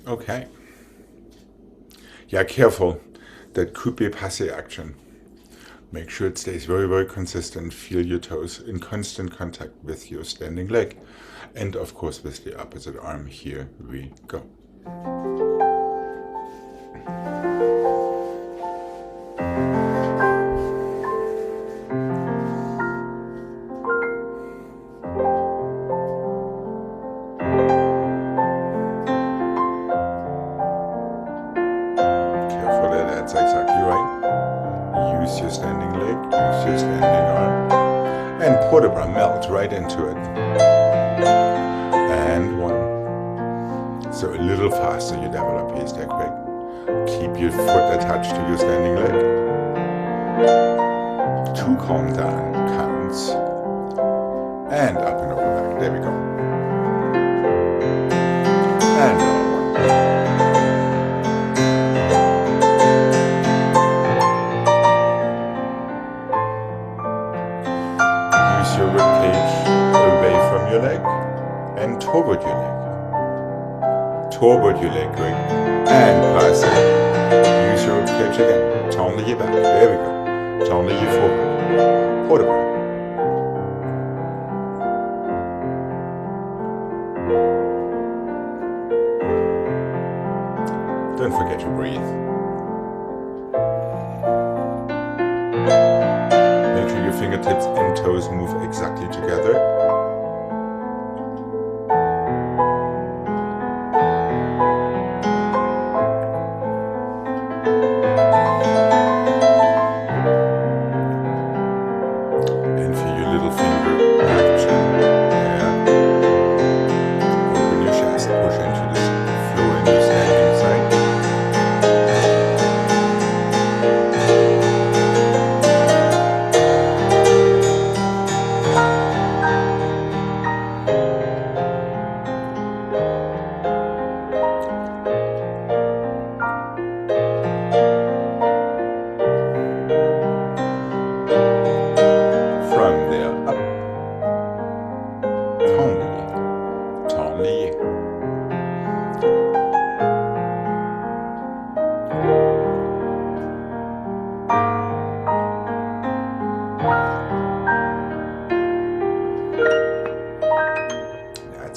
Okay. Yeah, careful that coupé passé action. Make sure it stays very, very consistent. Feel your toes in constant contact with your standing leg. And of course with the opposite arm. Here we go. Careful that that's exactly right. Use your standing leg, use your standing arm. And port de bras, melt right into it. And 1. So a little faster you develop pace there, Gregg. Keep your foot attached to your standing leg. 2 calm down counts. And up and over back. There we go. And another 1. Use your ribcage away from your leg and toward your leg. Toward your leg, Gregg. And pass it. Use your ribcage again. Tendez your back. There we go. Tendez your forward. Port de bras. Don't forget to breathe. Make sure your fingertips and toes move exactly together. And feel your little finger action. There. Open your chest, push into the floor in your standing side.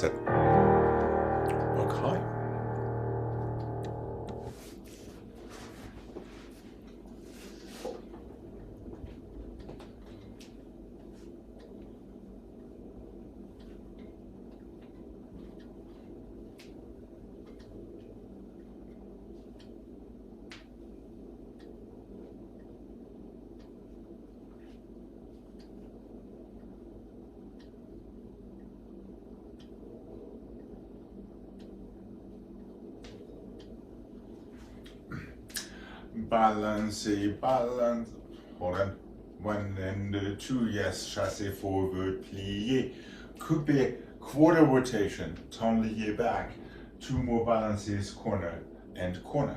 That's it. Okay. Balance, balance. Hold on. 1 and 2, yes. Chassé forward, plié. Coupé, quarter rotation. Temps lié back. 2 more balances, corner and corner.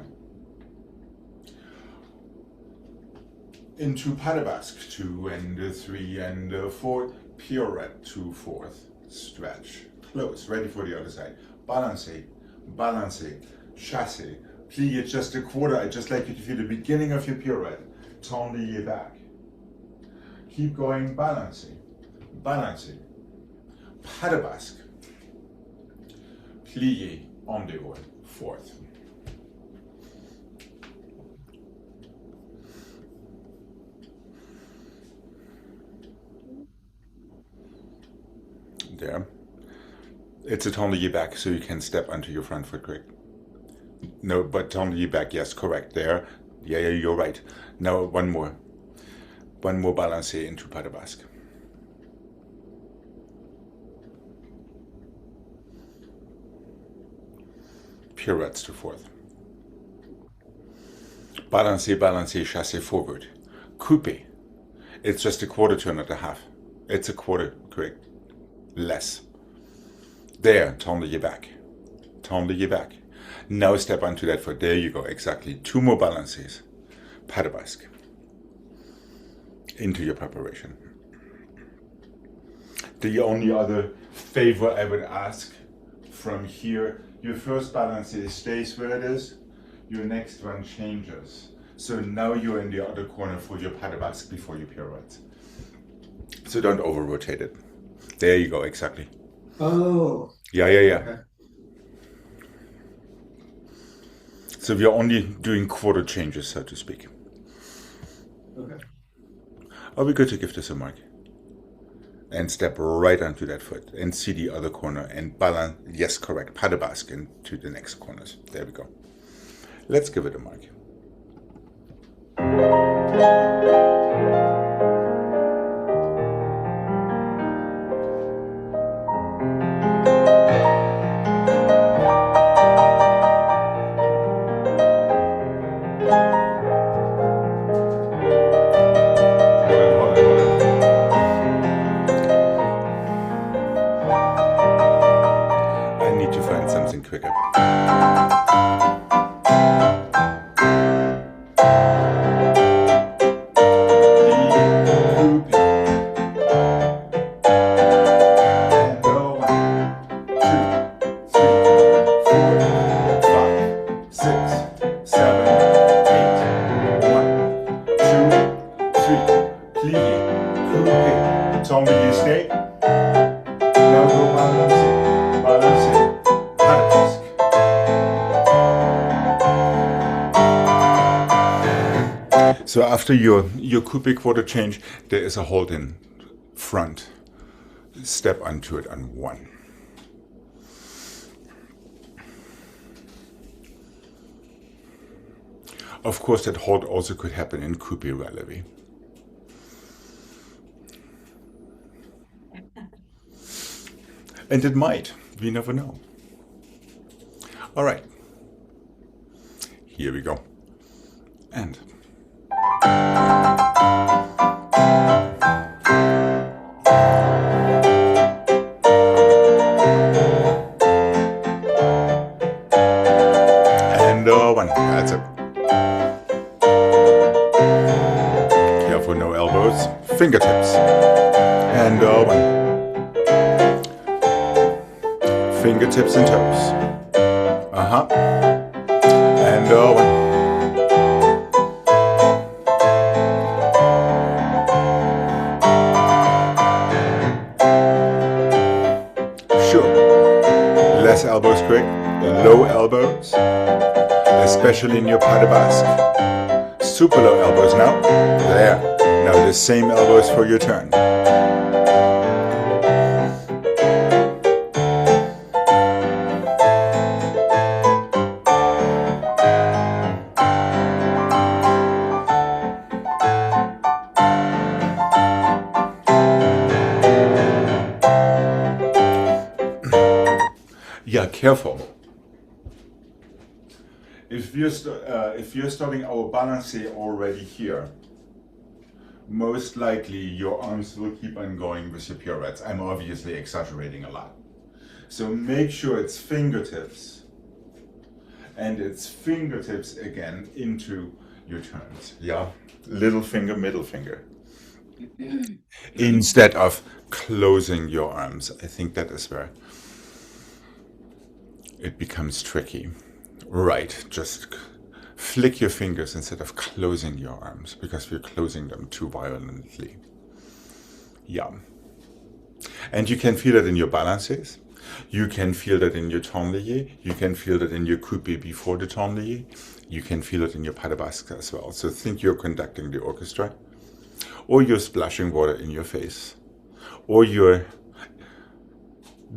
Into pas de basque, 2 and 3 and 4. Pirouette, 2/4. Stretch. Close. Ready for the other side. Balance, balance. Chassé. Plié just a quarter. I just like you to feel the beginning of your pirouette. Temps lié back. Keep going, balancing, balancing. Pas de basque. Plié, en dehors, 4th. There. It's a temps lié back, so you can step onto your front foot, Gregg. No, but temps lié back, yes, correct, there. Yeah, you're right. Now, one more. One more balance into pas de basque. Pirouettes to 4th. Balance, balance, chassé forward. Coupé. It's just a quarter turn and a half. It's a quarter, Gregg. Less. There, temps lié back. Temps lié back. Now step onto that foot. There you go, exactly. 2 more balances. Pas de basque. Into your preparation. The only other favor I would ask from here, your first balance stays where it is, your next one changes. So now you're in the other corner for your pas de basque before your pirouette. So don't over rotate it. There you go, exactly. Oh. Yeah. Okay. So we're only doing quarter changes, so to speak. Okay. Are we good to give this a mark? And step right onto that foot and see the other corner and balance. Yes, correct. Pas de basque into the next corners. There we go. Let's give it a mark. I need to find something quicker. So after your coupé quarter change, there is a hold in front. Step onto it on 1. Of course, that hold also could happen in coupé releve. And it might. We never know. All right. Here we go. And one. That's it. Careful, no elbows. Fingertips. And one. Fingertips and toes. And one. Sure. quick. Low elbows, especially in your pas de basque. Super low elbows now. There. Now the same elbows for your turn. Yeah, careful. If you're starting our balance already here, most likely your arms will keep on going with your pirouettes. I'm obviously exaggerating a lot. So make sure it's fingertips, and it's fingertips again into your turns. Yeah, little finger, middle finger. Instead of closing your arms. I think that is where it becomes tricky. Right, just flick your fingers instead of closing your arms, because we're closing them too violently. Yeah. And you can feel it in your balances. You can feel that in your tendelier. You can feel that in your coupé before the tendelier. You can feel it in your pas de basque as well. So think you're conducting the orchestra, or you're splashing water in your face, or you're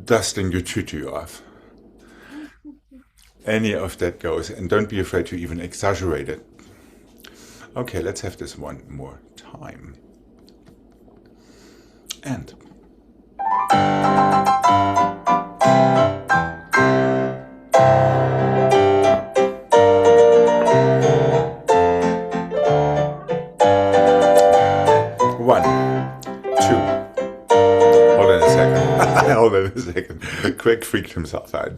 dusting your tutu off. Any of that goes, and don't be afraid to even exaggerate it. Okay, let's have this one more time. And one, two. Hold on a second. Hold on a second. Gregg freaked himself out.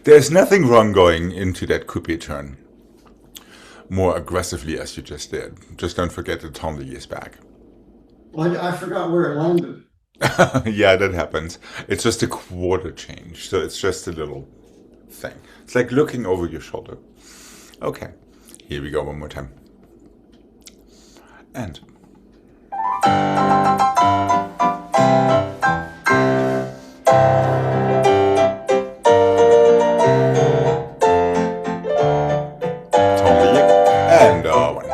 There's nothing wrong going into that coupé turn more aggressively as you just did. Just don't forget the tendelier is back. Well, I forgot where it landed. Yeah, that happens. It's just a quarter change, so it's just a little thing. It's like looking over your shoulder. Okay, here we go one more time. And tendelier, and one.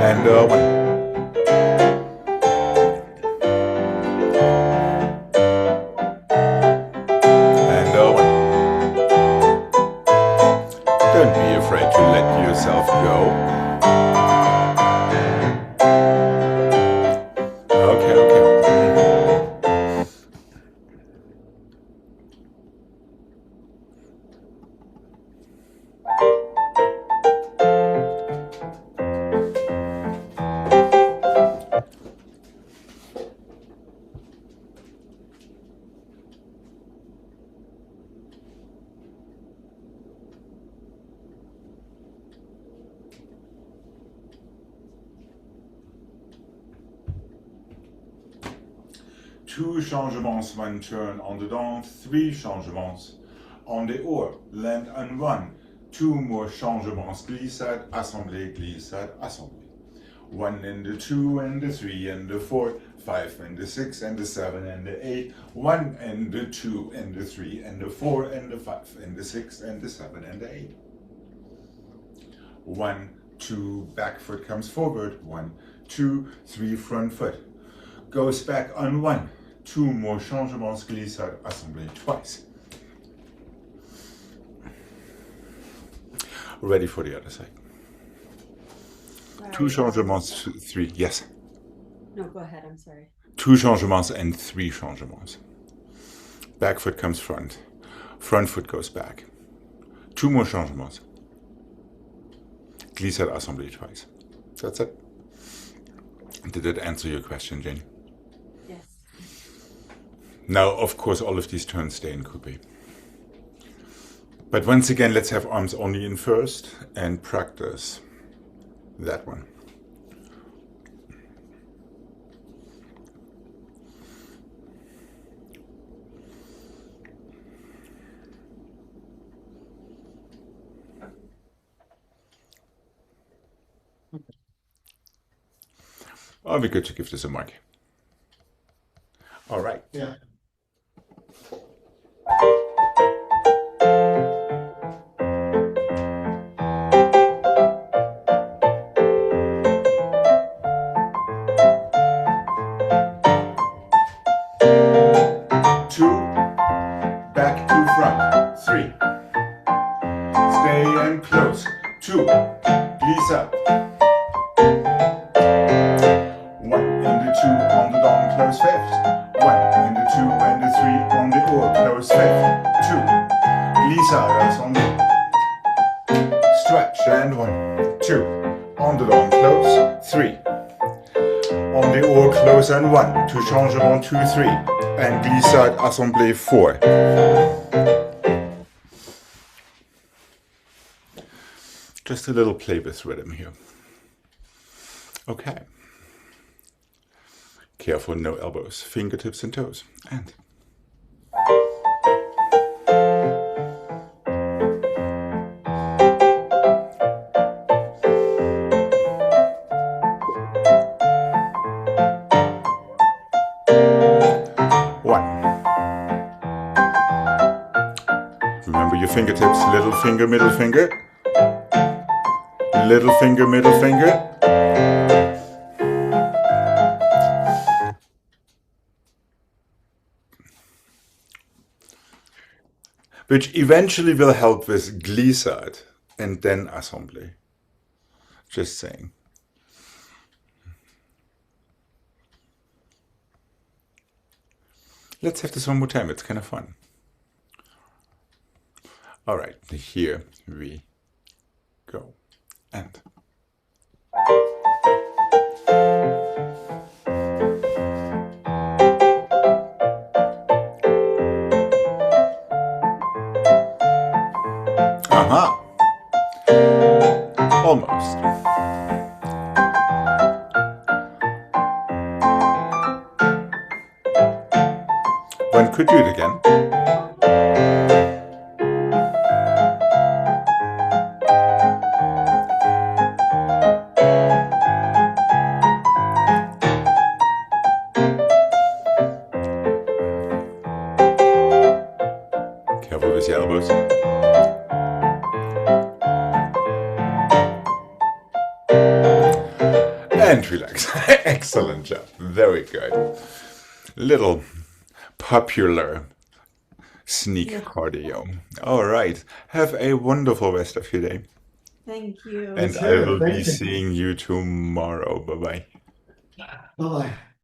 And one. And one. Don't be afraid to let yourself go. Okay, okay. Two changements, one turn on the down, three changements on the or, land on one. Two more changements, glissade, assemblée, glissade, assemblée. One and the two and the three and the four, five and the six and the seven and the eight, one and the two and the three and the four and the five and the six and the seven and the eight. 1, 2, back foot comes forward, 1, 2, 3, front foot goes back on 1, 2 more changements, glissade, assemblée twice. Ready for the other side. Two changements, 3, yes. No, go ahead. I'm sorry. 2 changements and 3 changements. Back foot comes front. Front foot goes back. 2 more changements. Glissade, assemblée twice. That's it. Did that answer your question, Jane? Yes. Now, of course, all of these turns stay in coupé. But once again, let's have arms only in first and practice that one. I'll be good to give this a mark. Yeah. Two, back to front. Three, stay and close. Two, please up. One and the two on the down, close fifth. One and the two and the three on the or, close fifth. Two, please up, that's on the stretch. And one, two, on the down, close. Three, on the or, close and one. Two changement, 2, 3. And glissade, assemblée 4. Just a little play with rhythm here. Okay. Careful, no elbows, fingertips and toes. And remember your fingertips, little finger, middle finger. Little finger, middle finger. Which eventually will help with glissade and then assembly. Just saying. Let's have this one more time, it's kind of fun. All right, here we go. And almost. One could do it again. Careful with the elbows. And relax. Excellent job. Very good. Little popular sneak cardio. All right. Have a wonderful rest of your day. Thank you. And I will be seeing you tomorrow. Bye-bye. Bye-bye.